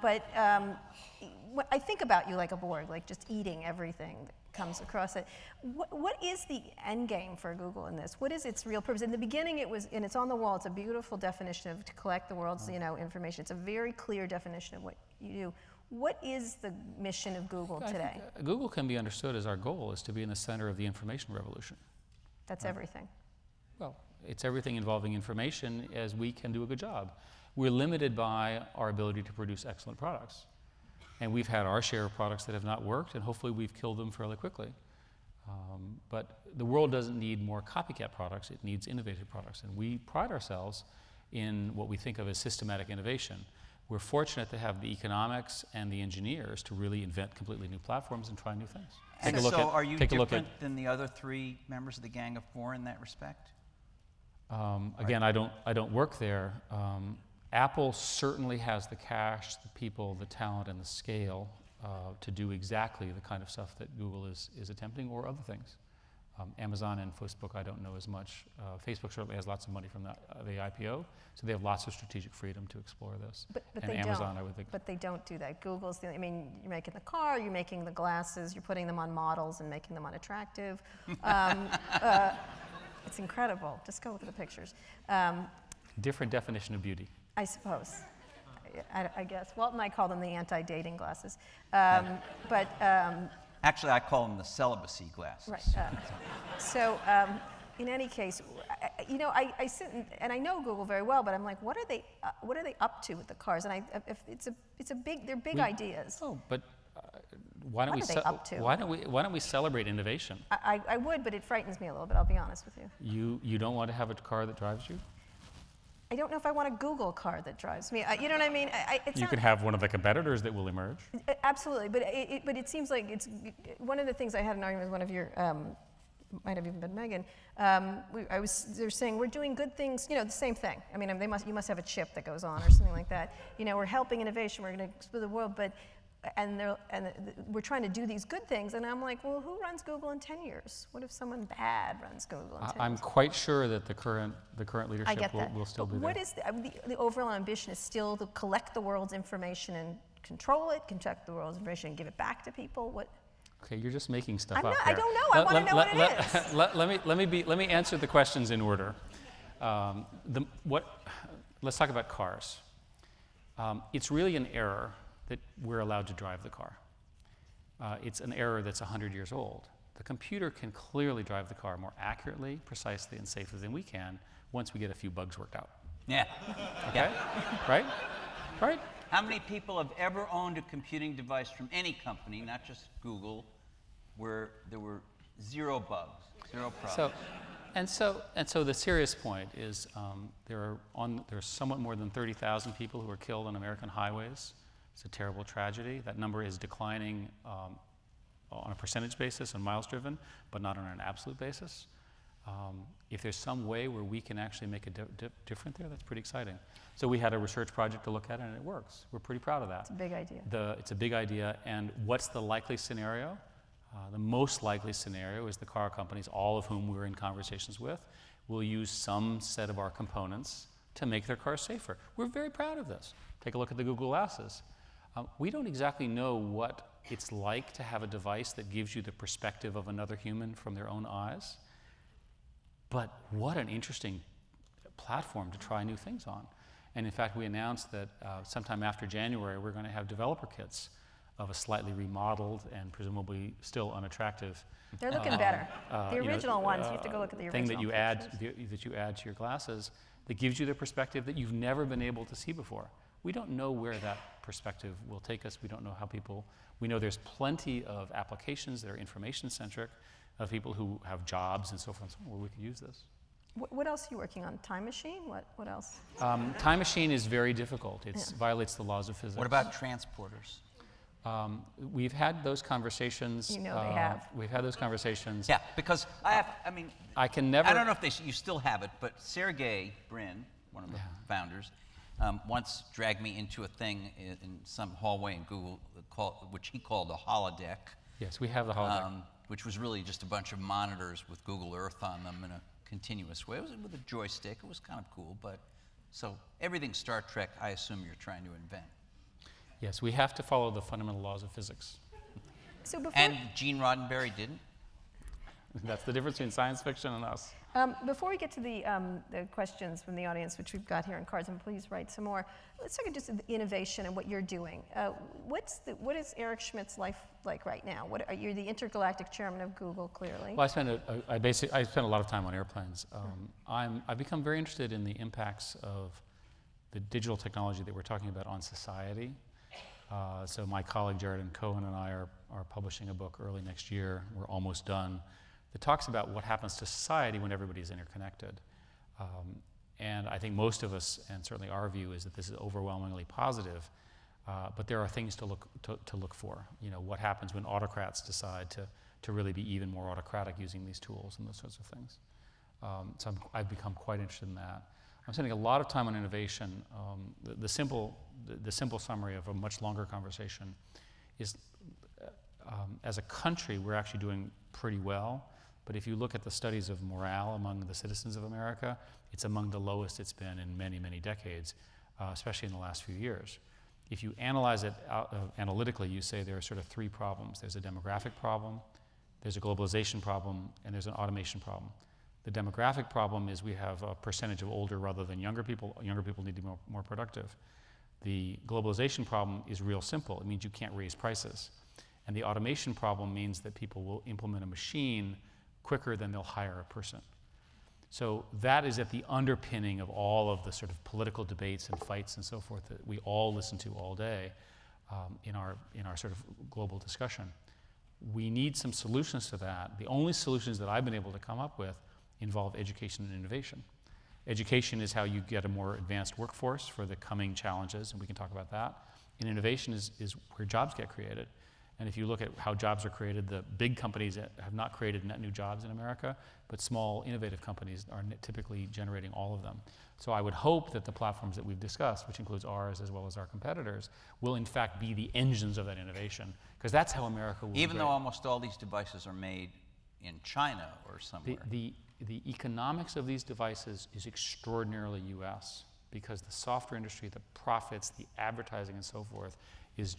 But I think about you like a Borg, like just eating everything that comes across it. What is the end game for Google in this? What is its real purpose? In the beginning, it was, and it's on the wall, it's a beautiful definition of to collect the world's information. It's a very clear definition of what you do. What is the mission of Google today? Google can be understood as our goal is to be in the center of the information revolution. That's everything. Well, it's everything involving information as we can do a good job. We're limited by our ability to produce excellent products. And we've had our share of products that have not worked, and hopefully we've killed them fairly quickly. But the world doesn't need more copycat products, it needs innovative products. And we pride ourselves in what we think of as systematic innovation. We're fortunate to have the economics and the engineers to really invent completely new platforms and try new things. And so are you different than the other 3 members of the Gang of 4 in that respect? Again, I don't work there. Apple certainly has the cash, the people, the talent, and the scale to do exactly the kind of stuff that Google is attempting, or other things. Amazon and Facebook, I don't know as much. Facebook certainly has lots of money from the IPO, so they have lots of strategic freedom to explore this. But and they Amazon, don't. I would think. But they don't do that. Google's the, I mean, you're making the car, you're making the glasses, you're putting them on models and making them unattractive. It's incredible. Just go look at the pictures. Different definition of beauty. I suppose. I guess. Walt and I call them the anti-dating glasses. Actually, I call them the celibacy glasses. Right. In any case, I sit and I know Google very well, but I'm like, what are they up to with the cars? And they're big ideas. Oh, but why don't we celebrate innovation? I would, but it frightens me a little bit. I'll be honest with you. You don't want to have a car that drives you? I don't know if I want a Google car that drives me. You know what I mean? You can have one of the competitors that will emerge. Absolutely, but it seems like it's one of the things I had an argument with one of your, might have even been Megan. They're saying we're doing good things. The same thing. I mean, you must have a chip that goes on or something like that. We're helping innovation. We're going to explore the world, but. And we're trying to do these good things, and I'm like, well, who runs Google in 10 years? What if someone bad runs Google in 10 years? I'm quite sure that the current leadership will still be there. What is the overall ambition is still to collect the world's information and control it, collect the world's information and give it back to people? What? Okay, you're just making stuff up. I don't know. I want to know what it is. Let me answer the questions in order. Let's talk about cars. It's really an error that we're allowed to drive the car. It's an error that's 100 years old. The computer can clearly drive the car more accurately, precisely, and safely than we can once we get a few bugs worked out. Yeah. Okay? Right? Right? How many people have ever owned a computing device from any company, not just Google, where there were 0 bugs, 0 problems? So the serious point is there are somewhat more than 30,000 people who are killed on American highways. It's a terrible tragedy. That number is declining on a percentage basis on miles driven, but not on an absolute basis. If there's some way where we can actually make a difference there, that's pretty exciting. So we had a research project to look at it, and it works. We're pretty proud of that. It's a big idea. It's a big idea, and what's the likely scenario? The most likely scenario is the car companies, all of whom we're in conversations with, will use some set of our components to make their cars safer. We're very proud of this. Take a look at the Google Glasses. We don't exactly know what it's like to have a device that gives you the perspective of another human from their own eyes, but what an interesting platform to try new things on. And in fact, we announced that sometime after January, we're going to have developer kits of a slightly remodeled and presumably still unattractive. They're looking better. The original ones, you have to go look at the original thing that you add to your glasses that gives you the perspective that you've never been able to see before. We don't know where that perspective will take us. We don't know how people, we know there's plenty of applications that are information-centric, of people who have jobs and so forth and so on, where we could use this. What else are you working on? Time machine? What else? Time machine is very difficult. It violates the laws of physics. What about transporters? We've had those conversations. They have. We've had those conversations. Yeah, because I don't know if you still have it, but Sergey Brin, one of the founders, once dragged me into a thing in some hallway in Google, which he called a holodeck. Yes, we have the holodeck. Which was really just a bunch of monitors with Google Earth on them in a continuous way. It was with a joystick. It was kind of cool, but so everything Star Trek, I assume you're trying to invent. Yes, we have to follow the fundamental laws of physics. And Gene Roddenberry didn't? That's the difference between science fiction and us. Before we get to the questions from the audience, which we've got here in cards, and please write some more, let's talk about just innovation and what you're doing. What is Eric Schmidt's life like right now? You're the intergalactic chairman of Google, clearly. Well, I spend a lot of time on airplanes. I've become very interested in the impacts of the digital technology that we're talking about on society. So my colleague Jared Cohen and I are publishing a book early next year. We're almost done. That talks about what happens to society when everybody's interconnected. And I think most of us, and certainly our view, is that this is overwhelmingly positive, but there are things to look for. You know, what happens when autocrats decide to really be even more autocratic using these tools and those sorts of things. So I've become quite interested in that. I'm spending a lot of time on innovation. The simple summary of a much longer conversation is, as a country, we're actually doing pretty well. But if you look at the studies of morale among the citizens of America, it's among the lowest it's been in many, many decades, especially in the last few years. If you analyze it analytically, you say there are sort of three problems. There's a demographic problem, there's a globalization problem, and there's an automation problem. The demographic problem is we have a percentage of older rather than younger people. Younger people need to be more productive. The globalization problem is real simple. It means you can't raise prices. And the automation problem means that people will implement a machine quicker than they'll hire a person. So that is at the underpinning of all of the sort of political debates and fights and so forth that we all listen to all day in our sort of global discussion. We need some solutions to that. The only solutions that I've been able to come up with involve education and innovation. Education is how you get a more advanced workforce for the coming challenges, and we can talk about that. And innovation is where jobs get created. And if you look at how jobs are created, the big companies have not created net new jobs in America, but small, innovative companies are typically generating all of them. So I would hope that the platforms that we've discussed, which includes ours as well as our competitors, will in fact be the engines of that innovation, because that's how America will Even though almost all these devices are made in China or somewhere. The economics of these devices is extraordinarily US, because the software industry, the profits, the advertising and so forth is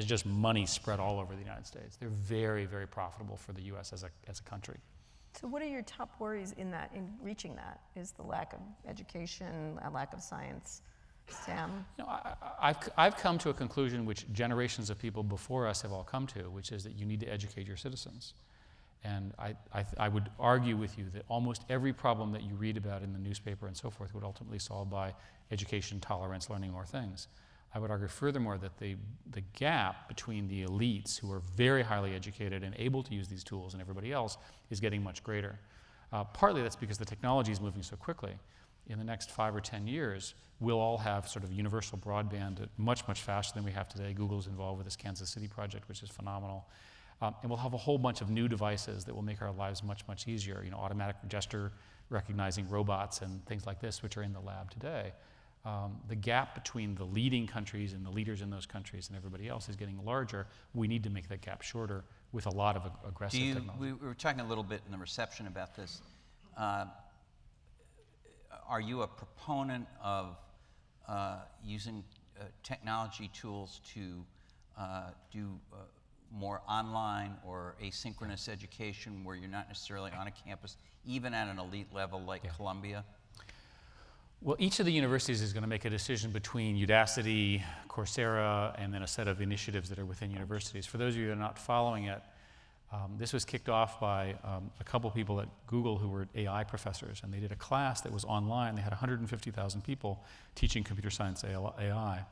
just money spread all over the United States. They're very, very profitable for the US as a country. So what are your top worries in reaching that? Is the lack of education, a lack of science, STEM? You know, I've come to a conclusion which generations of people before us have all come to, which is that you need to educate your citizens. And I would argue with you that almost every problem that you read about in the newspaper and so forth would ultimately be solved by education, tolerance, learning more things. I would argue furthermore that the gap between the elites who are very highly educated and able to use these tools and everybody else is getting much greater. Partly that's because the technology is moving so quickly. In the next 5 or 10 years, we'll all have sort of universal broadband much, much faster than we have today. Google's involved with this Kansas City project, which is phenomenal. And we'll have a whole bunch of new devices that will make our lives much, much easier. You know, automatic gesture recognizing robots and things like this, which are in the lab today. The gap between the leading countries and the leaders in those countries and everybody else is getting larger. We need to make that gap shorter with a lot of aggressive technology. We were talking a little bit in the reception about this. Are you a proponent of using technology tools to do more online or asynchronous education where you're not necessarily on a campus, even at an elite level like Columbia? Well, each of the universities is going to make a decision between Udacity, Coursera, and then a set of initiatives that are within universities. For those of you that are not following it, this was kicked off by a couple people at Google who were AI professors, and they did a class that was online. They had 150,000 people teaching computer science AI.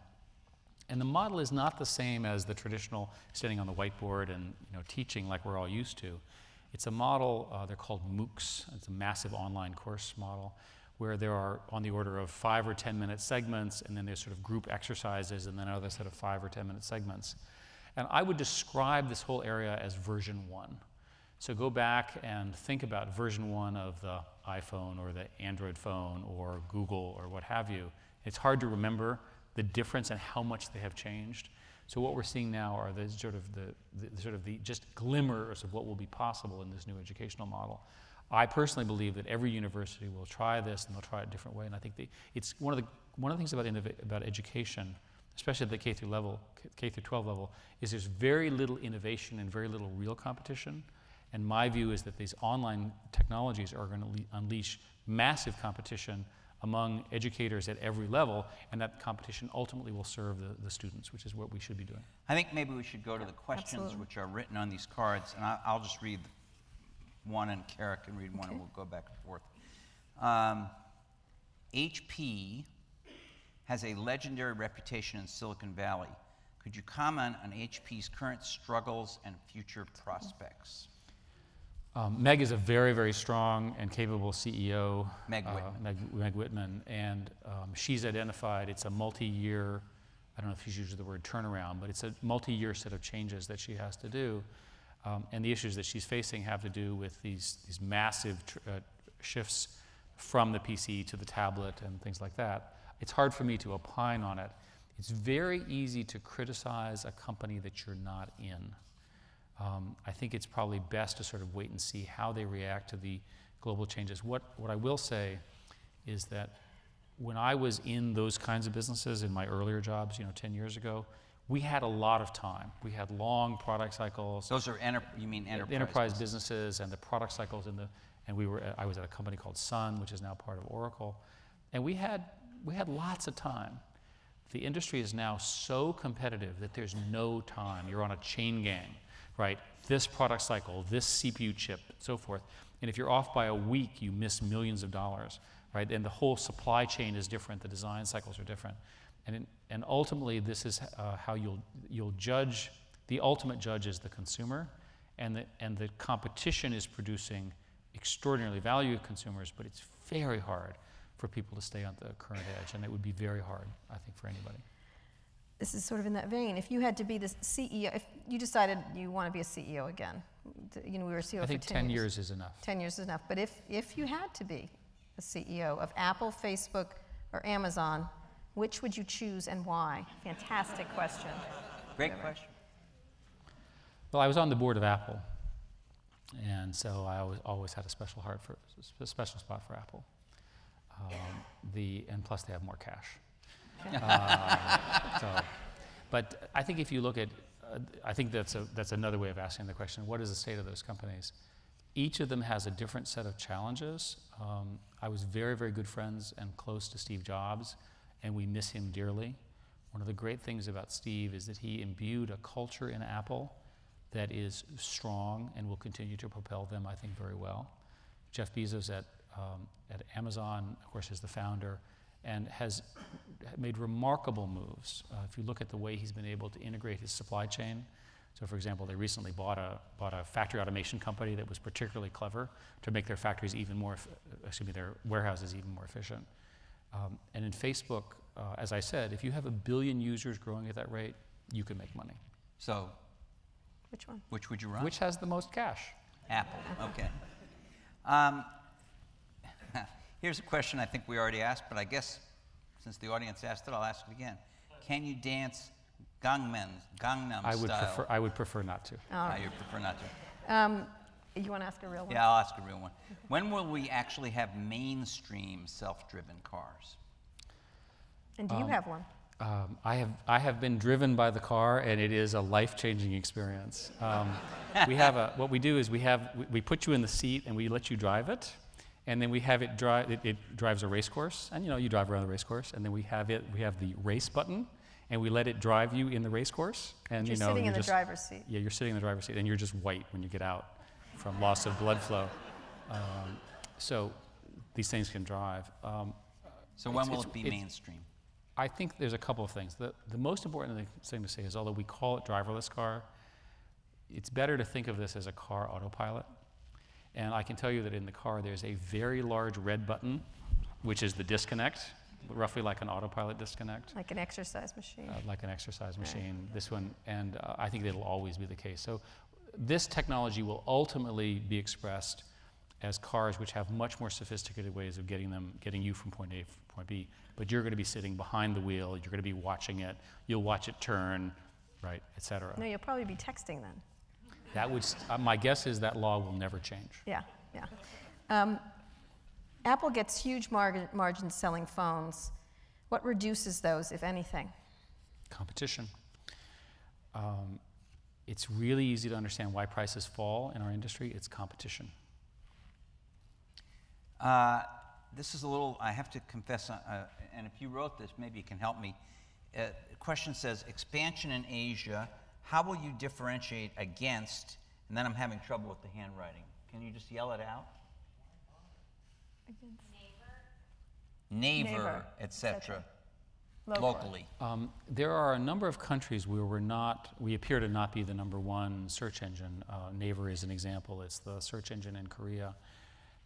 And the model is not the same as the traditional standing on the whiteboard and teaching like we're all used to. It's a model, they're called MOOCs. It's a massive online course model, where there are on the order of 5 or 10 minute segments, and then there's sort of group exercises, and then another set of 5 or 10 minute segments. And I would describe this whole area as version 1. So go back and think about version 1 of the iPhone or the Android phone or Google or what have you. It's hard to remember the difference and how much they have changed. So what we're seeing now are the just glimmers of what will be possible in this new educational model. I personally believe that every university will try this, and they'll try it a different way. And I think it's one of the things about education, especially at the K through 12 level, is there's very little innovation and very little real competition. And my view is that these online technologies are going to unleash massive competition among educators at every level, and that competition ultimately will serve the students, which is what we should be doing. I think maybe we should go to the questions Absolutely. which are written on these cards, and I'll just read one, and Kara can read one, and we'll go back and forth. HP has a legendary reputation in Silicon Valley. Could you comment on HP's current struggles and future prospects? Meg is a very, very strong and capable CEO. Meg Whitman. Meg Whitman, and she's identified it's a multi-year, I don't know if she's used the word turnaround, but it's a multi-year set of changes that she has to do. And the issues that she's facing have to do with these massive shifts from the PC to the tablet and things like that. It's hard for me to opine on it. It's very easy to criticize a company that you're not in. I think it's probably best to sort of wait and see how they react to the global changes. What I will say is that when I was in those kinds of businesses in my earlier jobs, 10 years ago, we had a lot of time. We had long product cycles. Those are you mean enterprise? Enterprise businesses and the product cycles I was at a company called Sun, which is now part of Oracle, and we had lots of time. The industry is now so competitive that there's no time. You're on a chain gang, right? This product cycle, this CPU chip, so forth. And if you're off by a week, you miss millions of dollars, right? And the whole supply chain is different. The design cycles are different. And ultimately, this is how you'll judge. The ultimate judge is the consumer, and the competition is producing extraordinarily valued consumers, but it's very hard for people to stay on the current edge, and it would be very hard, I think, for anybody. This is sort of in that vein. If you had to be the CEO, if you decided you want to be a CEO again, we were a CEO I think for 10 years is enough. 10 years is enough. But if you had to be a CEO of Apple, Facebook, or Amazon, which would you choose and why? Fantastic question. Great question. Well, I was on the board of Apple, and so I always had a special spot for Apple. And plus they have more cash. But I think if you look at, I think that's another way of asking the question, what is the state of those companies? Each of them has a different set of challenges. I was very, very good friends and close to Steve Jobs, and we miss him dearly. One of the great things about Steve is that he imbued a culture in Apple that is strong and will continue to propel them, I think, very well. Jeff Bezos at Amazon, of course, is the founder and has made remarkable moves. If you look at the way he's been able to integrate his supply chain, so for example, they recently bought a factory automation company that was particularly clever to make their factories their warehouses even more efficient. And in Facebook, as I said, if you have 1 billion users growing at that rate, you can make money. So, which one? Which would you run? Which has the most cash? Apple. Okay. Here's a question I think we already asked, but I guess since the audience asked it, I'll ask it again. Can you dance Gangnam style? I would prefer not to. You prefer not to. You want to ask a real one? Yeah, I'll ask a real one. When will we actually have mainstream self-driven cars? And do you have one? I have been driven by the car, and it is a life-changing experience. What we do is we put you in the seat and we let you drive it, and then we have it drive. It drives a race course, and you drive around the race course, and then we have the race button, and we let it drive you in the race course. And you're sitting in the driver's seat. Yeah, you're sitting in the driver's seat, and you're just white when you get out from loss of blood flow. So these things can drive. So when will it be mainstream? I think there's a couple of things. The most important thing to say is, although we call it driverless car, it's better to think of this as a car autopilot. And I can tell you that in the car there's a very large red button, which is the disconnect, roughly like an autopilot disconnect. Like an exercise machine. Like an exercise machine, this one, and I think that'll always be the case. So this technology will ultimately be expressed as cars which have much more sophisticated ways of getting you from point A to point B. But you're going to be sitting behind the wheel. You're going to be watching it. You'll watch it turn, right, et cetera. No, you'll probably be texting then. That would. My guess is that law will never change. Yeah, yeah. Apple gets huge margins selling phones. What reduces those, if anything? Competition. it's really easy to understand why prices fall in our industry. It's competition. This is a little, I have to confess, and if you wrote this, maybe you can help me. The question says, expansion in Asia, how will you differentiate against, and then I'm having trouble with the handwriting. Can you just yell it out? Neighbor, etc. Locally. There are a number of countries where we appear to not be the #1 search engine. Naver is an example. It's the search engine in Korea.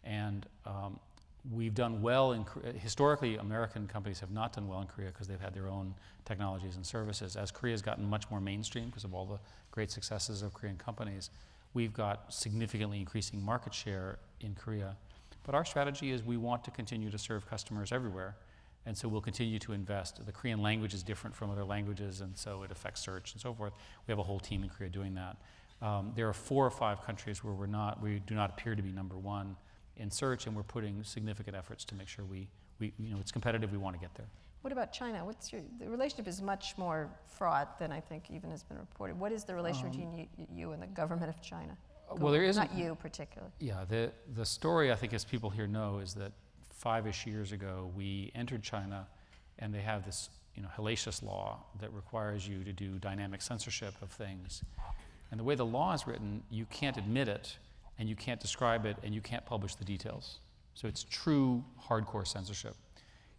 And we've done well in Korea. Historically, American companies have not done well in Korea because they've had their own technologies and services. As Korea's gotten much more mainstream because of all the great successes of Korean companies, we've got significantly increasing market share in Korea. But our strategy is we want to continue to serve customers everywhere. And so we'll continue to invest. The Korean language is different from other languages, and so it affects search and so forth. We have a whole team in Korea doing that. There are 4 or 5 countries where we do not appear to be #1 in search, and we're putting significant efforts to make sure it's competitive. We want to get there. What about China? The relationship is much more fraught than I think even has been reported. What is the relationship between you and the government of China? Well, there isn't. Not you particularly. Yeah, the story, I think, as people here know, is that 5-ish years ago, we entered China, and they have this hellacious law that requires you to do dynamic censorship of things. And the way the law is written, you can't admit it, and you can't describe it, and you can't publish the details. So it's true hardcore censorship.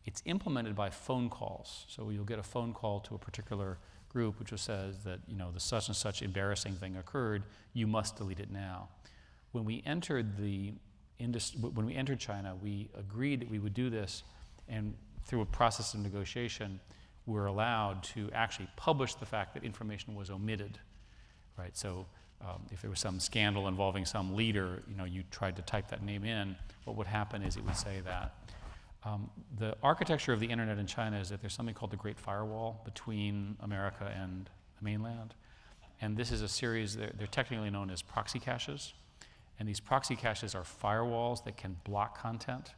It's implemented by phone calls. So you'll get a phone call to a particular group which says that the such and such embarrassing thing occurred, you must delete it now. When we entered China, we agreed that we would do this, and through a process of negotiation, we're allowed to actually publish the fact that information was omitted, right? So if there was some scandal involving some leader, you tried to type that name in, what would happen is it would say that. The architecture of the internet in China is that there's something called the Great Firewall between America and the mainland. And this is a series, they're technically known as proxy caches. And these proxy caches are firewalls that can block content.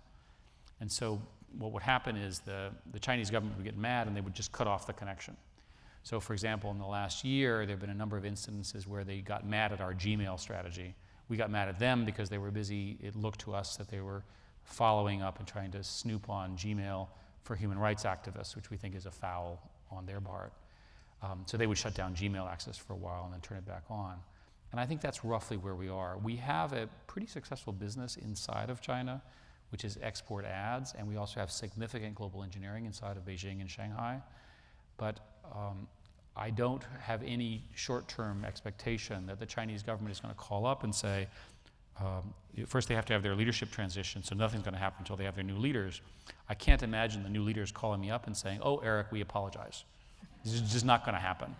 And so what would happen is the Chinese government would get mad and they would just cut off the connection. So for example, in the last year, there have been a number of instances where they got mad at our Gmail strategy. We got mad at them because they were busy. It looked to us that they were following up and trying to snoop on Gmail for human rights activists, which we think is a foul on their part. So they would shut down Gmail access for a while and then turn it back on. And I think that's roughly where we are. We have a pretty successful business inside of China, which is export ads, and we also have significant global engineering inside of Beijing and Shanghai. But I don't have any short-term expectation that the Chinese government is going to call up and say, first they have to have their leadership transition, so nothing's going to happen until they have their new leaders. I can't imagine the new leaders calling me up and saying, "Oh, Eric, we apologize." This is just not going to happen,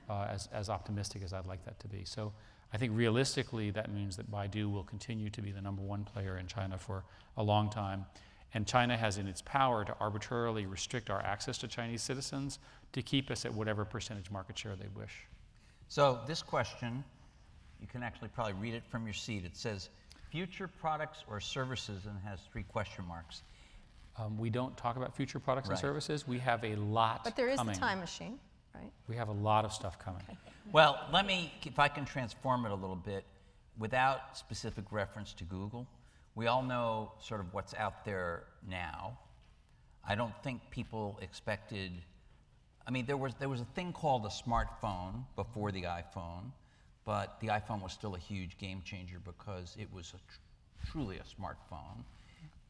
as optimistic as I'd like that to be. So I think realistically that means that Baidu will continue to be the #1 player in China for a long time. And China has in its power to arbitrarily restrict our access to Chinese citizens to keep us at whatever percentage market share they wish. So this question, you can actually probably read it from your seat. It says, future products or services, and has 3 question marks. We don't talk about future products and services. We have a lot But there is coming. the time machine, right? We have a lot of stuff coming. Okay. Well, let me, if I can transform it a little bit, without specific reference to Google. We all know sort of what's out there now. I don't think people expected, I mean, there was a thing called a smartphone before the iPhone, but the iPhone was still a huge game changer because it was truly a smartphone.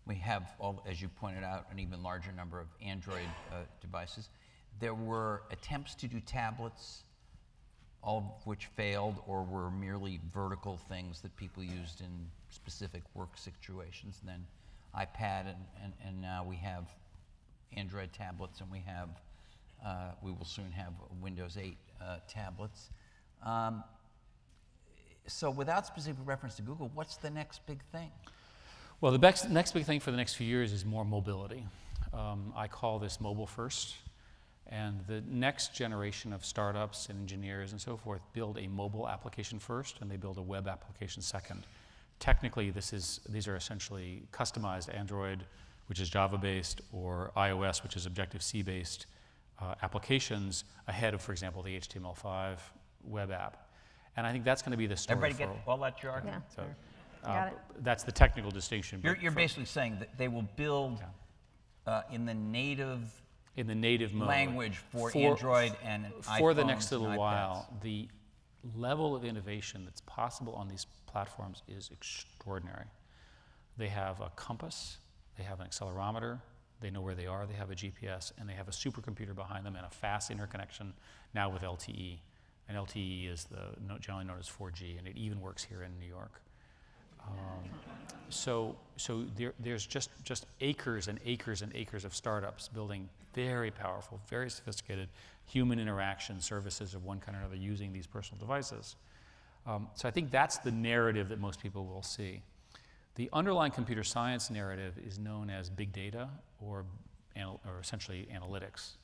We have, as you pointed out, an even larger number of Android devices. There were attempts to do tablets, all of which failed or were merely vertical things that people used in specific work situations. And then iPad, and now we have Android tablets, and we will soon have Windows 8 tablets. So without specific reference to Google, what's the next big thing? Well, the next big thing for the next few years is more mobility. I call this mobile first. And the next generation of startups and engineers and so forth build a mobile application first, and they build a web application second. Technically, these are essentially customized Android, which is Java-based, or iOS, which is Objective-C-based applications ahead of, for example, the HTML5 web app. And I think that's going to be the story. Everybody get all that jargon? Yeah. So, Got it. that's the technical distinction. You're basically saying that they will build in the native mode language for Android and iPhones for the next little and while. iPads. The level of innovation that's possible on these platforms is extraordinary. They have a compass, they have an accelerometer, they know where they are, they have a GPS, and they have a supercomputer behind them and a fast interconnection now with LTE. And LTE is generally known as 4G, and it even works here in New York. So there's just acres and acres and acres of startups building very powerful, very sophisticated human interaction services of one kind or another using these personal devices. So I think that's the narrative that most people will see. The underlying computer science narrative is known as big data or essentially analytics.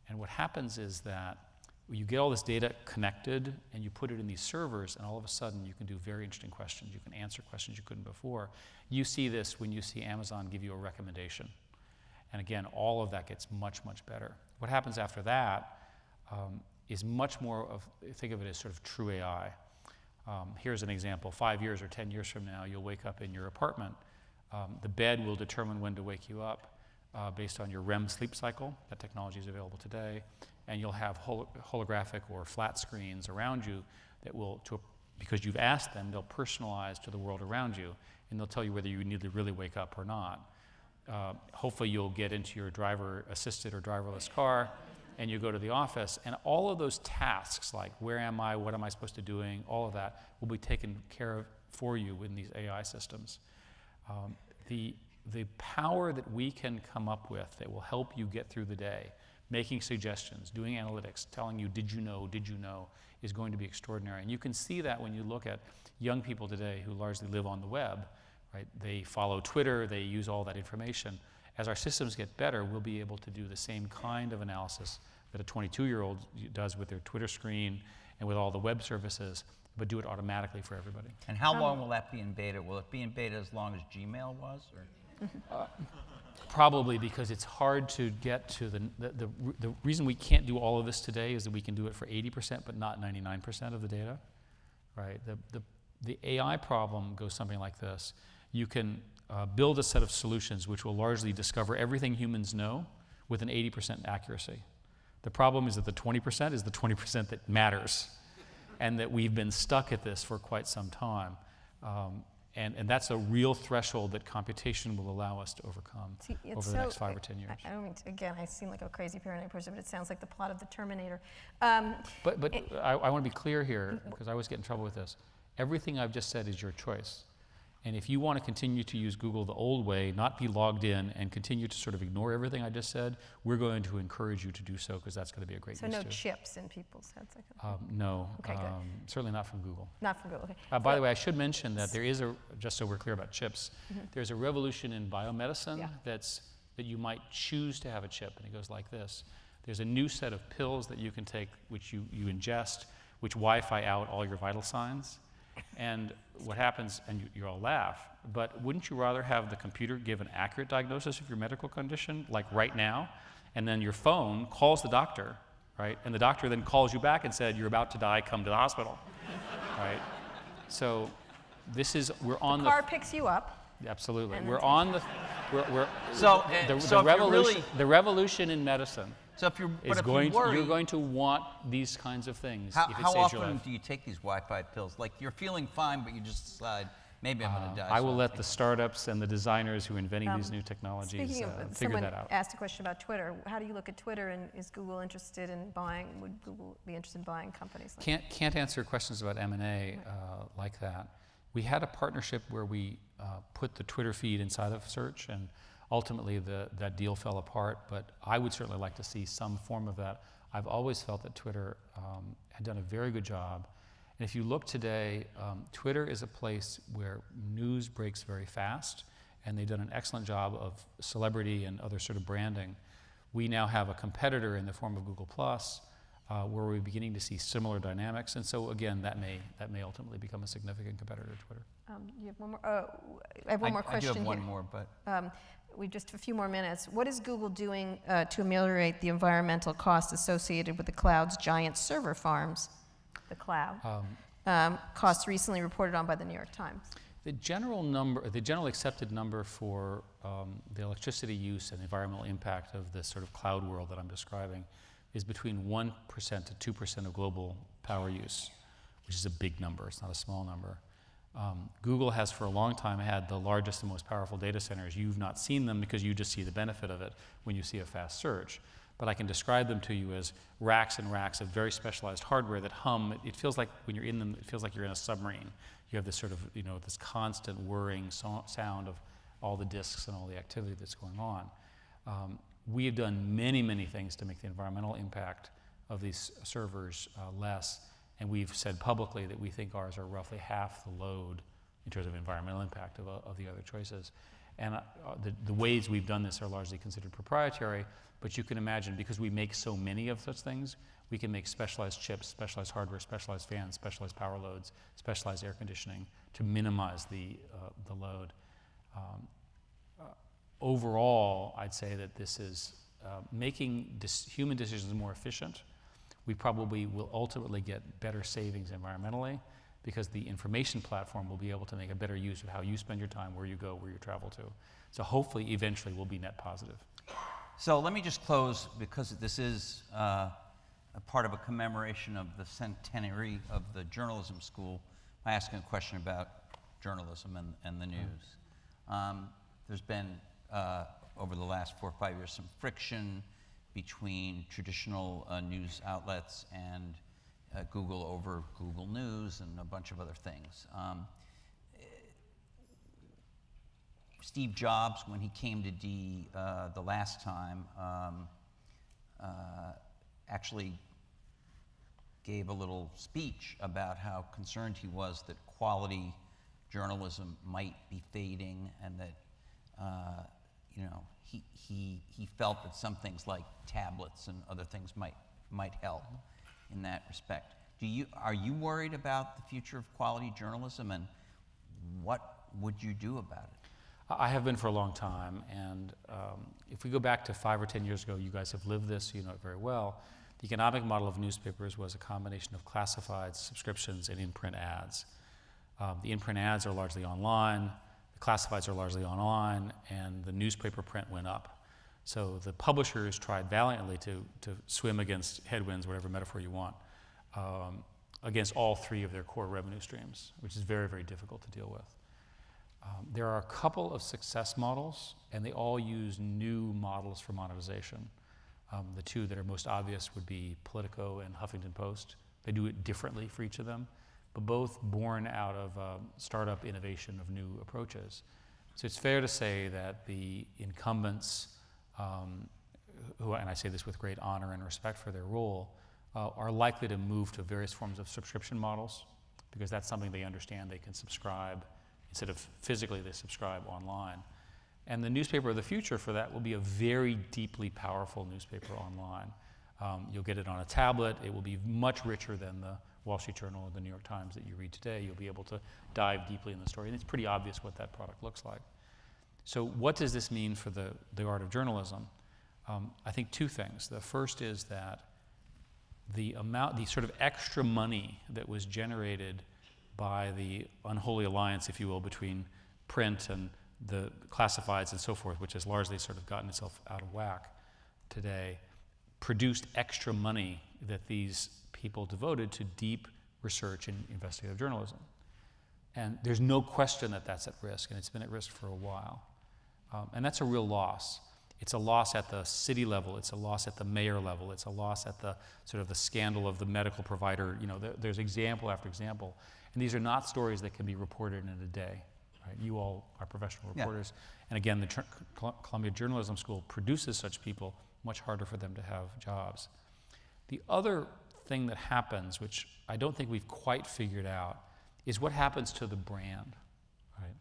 And what happens is that you get all this data connected and you put it in these servers, and all of a sudden you can do very interesting questions. You can answer questions you couldn't before. You see this when you see Amazon give you a recommendation. And again, all of that gets much, much better. What happens after that is much more of, think of it as sort of true AI. Here's an example. 5 years or 10 years from now, you'll wake up in your apartment. The bed will determine when to wake you up based on your REM sleep cycle. That technology is available today. And you'll have holographic or flat screens around you that will, because you've asked them, they'll personalize to the world around you, and they'll tell you whether you need to really wake up or not. Hopefully you'll get into your driver-assisted or driverless car, and you go to the office, and all of those tasks, like where am I, what am I supposed to be doing, all of that will be taken care of for you in these AI systems. The power that we can come up with that will help you get through the day, making suggestions, doing analytics, telling you, did you know, is going to be extraordinary. And you can see that when you look at young people today who largely live on the web, right? They follow Twitter, they use all that information. As our systems get better, we'll be able to do the same kind of analysis that a 22-year-old does with their Twitter screen and with all the web services, but do it automatically for everybody. And how long will that be in beta? Will it be in beta as long as Gmail was? Or? Probably, because it's hard to get to the reason we can't do all of this today is that we can do it for 80% but not 99% of the data, right? The AI problem goes something like this. You can build a set of solutions which will largely discover everything humans know with an 80% accuracy. The problem is that the 20% is the 20% that matters, and that we've been stuck at this for quite some time. And that's a real threshold that computation will allow us to overcome over the next 5 or 10 years. I don't mean to, again, I seem like a crazy paranoid person, but it sounds like the plot of the Terminator. But I want to be clear here, because I always get in trouble with this. Everything I've just said is your choice. And if you want to continue to use Google the old way, not be logged in, and continue to sort of ignore everything I just said, we're going to encourage you to do so, because that's going to be a great use So no too. chips in people's heads? No, Okay, good. certainly not from Google. Not from Google, okay. By the way, I should mention that there is just so we're clear about chips, there's a revolution in biomedicine that you might choose to have a chip, and it goes like this. There's a new set of pills that you can take, which you ingest, which Wi-Fi out all your vital signs. And what happens, and you all laugh, but wouldn't you rather have the computer give an accurate diagnosis of your medical condition, like right now, and then your phone calls the doctor, right? And the doctor then calls you back and said, you're about to die, come to the hospital, right? So we're on the car picks you up. Absolutely. And We're on the, the revolution in medicine. So if you're, you're going to want these kinds of things. How often do you take these Wi-Fi pills? Like you're feeling fine, but you just decide, maybe I'm going to die. I will let the startups and the designers who are inventing these new technologies figure that out. Someone asked a question about Twitter. How do you look at Twitter, and is Google interested in buying, would Google be interested in buying companies like that? Can't answer questions about M&A like that. We had a partnership where we put the Twitter feed inside of search, and ultimately, that deal fell apart, but I would certainly like to see some form of that. I've always felt that Twitter had done a very good job. And if you look today, Twitter is a place where news breaks very fast, and they've done an excellent job of celebrity and other sort of branding. We now have a competitor in the form of Google+, where we're beginning to see similar dynamics. And so, again, that may ultimately become a significant competitor to Twitter. You have one more? I have one more question I do have one here. more, but... We just a few more minutes. What is Google doing to ameliorate the environmental costs associated with the cloud's giant server farms? The cloud. costs recently reported on by the New York Times. The general accepted number for the electricity use and the environmental impact of this sort of cloud world that I'm describing is between 1% to 2% of global power use, which is a big number. It's not a small number. Google has for a long time had the largest and most powerful data centers. You've not seen them because you just see the benefit of it when you see a fast search. But I can describe them to you as racks and racks of very specialized hardware that hum. It feels like when you're in them, it feels like you're in a submarine. You have this sort of, this constant whirring sound of all the disks and all the activity that's going on. We have done many, many things to make the environmental impact of these servers less. And we've said publicly that we think ours are roughly half the load in terms of environmental impact of the other choices. And the ways we've done this are largely considered proprietary, but you can imagine, because we make so many of such things, we can make specialized chips, specialized hardware, specialized fans, specialized power loads, specialized air conditioning to minimize the load. Overall, I'd say that this is making human decisions more efficient. We probably will ultimately get better savings environmentally because the information platform will be able to make a better use of how you spend your time, where you go, where you travel to. So hopefully, eventually, we'll be net positive. So let me just close, because this is a part of a commemoration of the centenary of the journalism school, by asking a question about journalism and the news. There's been, over the last 4 or 5 years, some friction between traditional news outlets and Google over Google News and a bunch of other things. Steve Jobs, when he came to D the last time, actually gave a little speech about how concerned he was that quality journalism might be fading, and that he felt that some things like tablets and other things might help in that respect. Are you worried about the future of quality journalism, and what would you do about it? I have been for a long time, and if we go back to 5 or 10 years ago, you guys have lived this, you know it very well. The economic model of newspapers was a combination of classifieds, subscriptions, and in-print ads. The in-print ads are largely online, the classifieds are largely online, and the newspaper print went up. So the publishers tried valiantly to swim against headwinds, whatever metaphor you want, against all three of their core revenue streams, which is very, very difficult to deal with. There are a couple of success models, and they all use new models for monetization. The two that are most obvious would be Politico and Huffington Post. They do it differently for each of them, but both born out of startup innovation of new approaches. So it's fair to say that the incumbents, who, and I say this with great honor and respect for their role, are likely to move to various forms of subscription models, because that's something they understand they can subscribe. Instead of physically, they subscribe online. And the newspaper of the future for that will be a very deeply powerful newspaper online. You'll get it on a tablet. It will be much richer than the Wall Street Journal or the New York Times that you read today. You'll be able to dive deeply in the story, and it's pretty obvious what that product looks like. So what does this mean for the art of journalism? I think two things. The first is that the sort of extra money that was generated by the unholy alliance, if you will, between print and the classifieds and so forth, which has largely sort of gotten itself out of whack today, produced extra money that these people devoted to deep research and investigative journalism. And there's no question that that's at risk, and it's been at risk for a while. And that's a real loss. It's a loss at the city level. It's a loss at the mayor level. It's a loss at the sort of the scandal of the medical provider. You know, there's example after example. And these are not stories that can be reported in a day. Right? You all are professional reporters. Yeah. And again, the Columbia Journalism School produces such people, much harder for them to have jobs. The other thing that happens, which I don't think we've quite figured out, is what happens to the brand. Right?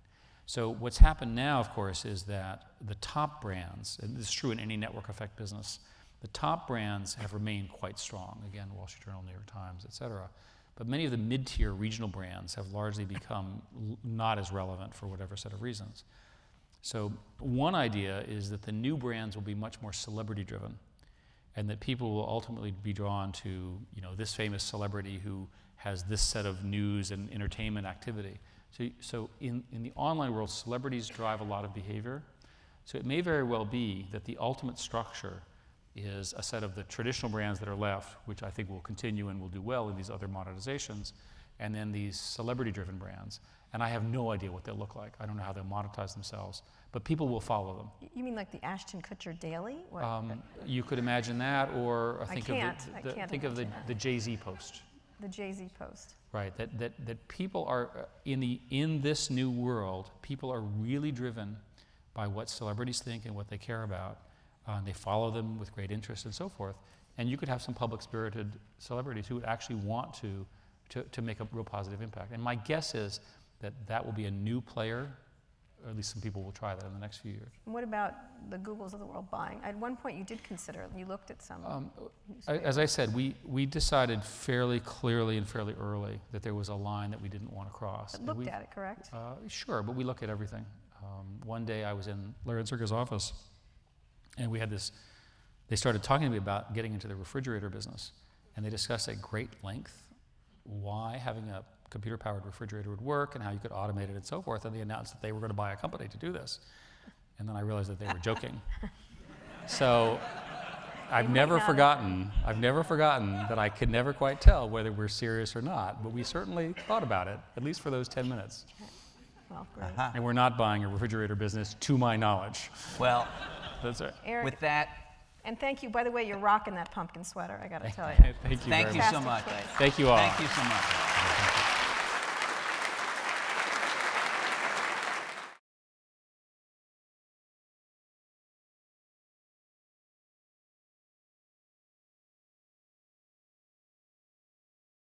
So what's happened now, of course, is that the top brands, and this is true in any network effect business, the top brands have remained quite strong. Again, Wall Street Journal, New York Times, et cetera. But many of the mid-tier regional brands have largely become not as relevant for whatever set of reasons. So one idea is that the new brands will be much more celebrity-driven, and that people will ultimately be drawn to, you know, this famous celebrity who has this set of news and entertainment activity. So in the online world, celebrities drive a lot of behavior. So it may very well be that the ultimate structure is a set of the traditional brands that are left, which I think will continue and will do well in these other monetizations, and then these celebrity-driven brands. And I have no idea what they'll look like. I don't know how they'll monetize themselves, but people will follow them. You mean like the Ashton Kutcher Daily? You could imagine that, or think of the Jay-Z post. The Jay-Z post. Right, that people are, in this new world, people are really driven by what celebrities think and what they care about. And they follow them with great interest and so forth. And you could have some public-spirited celebrities who would actually want to make a real positive impact. And my guess is that that will be a new player, or at least some people will try that in the next few years. And what about the Googles of the world buying? At one point you did consider, you looked at some. As I said, we decided fairly clearly and fairly early that there was a line that we didn't want to cross. But looked at it, correct? Sure, but we look at everything. One day I was in Larry Zerka's office, and we had this, they started talking to me about getting into the refrigerator business, and they discussed at great length why having a computer-powered refrigerator would work and how you could automate it and so forth, and they announced that they were going to buy a company to do this. And then I realized that they were joking. So I've never forgotten that I could never quite tell whether we're serious or not, but we certainly thought about it, at least for those 10 minutes. Well, great. And we're not buying a refrigerator business, to my knowledge. Well, that's right. Eric, with that, and thank you. By the way, you're rocking that pumpkin sweater, I got to tell you. Thank you thank you so Fantastic much. choice. Thank you all. Thank you so much.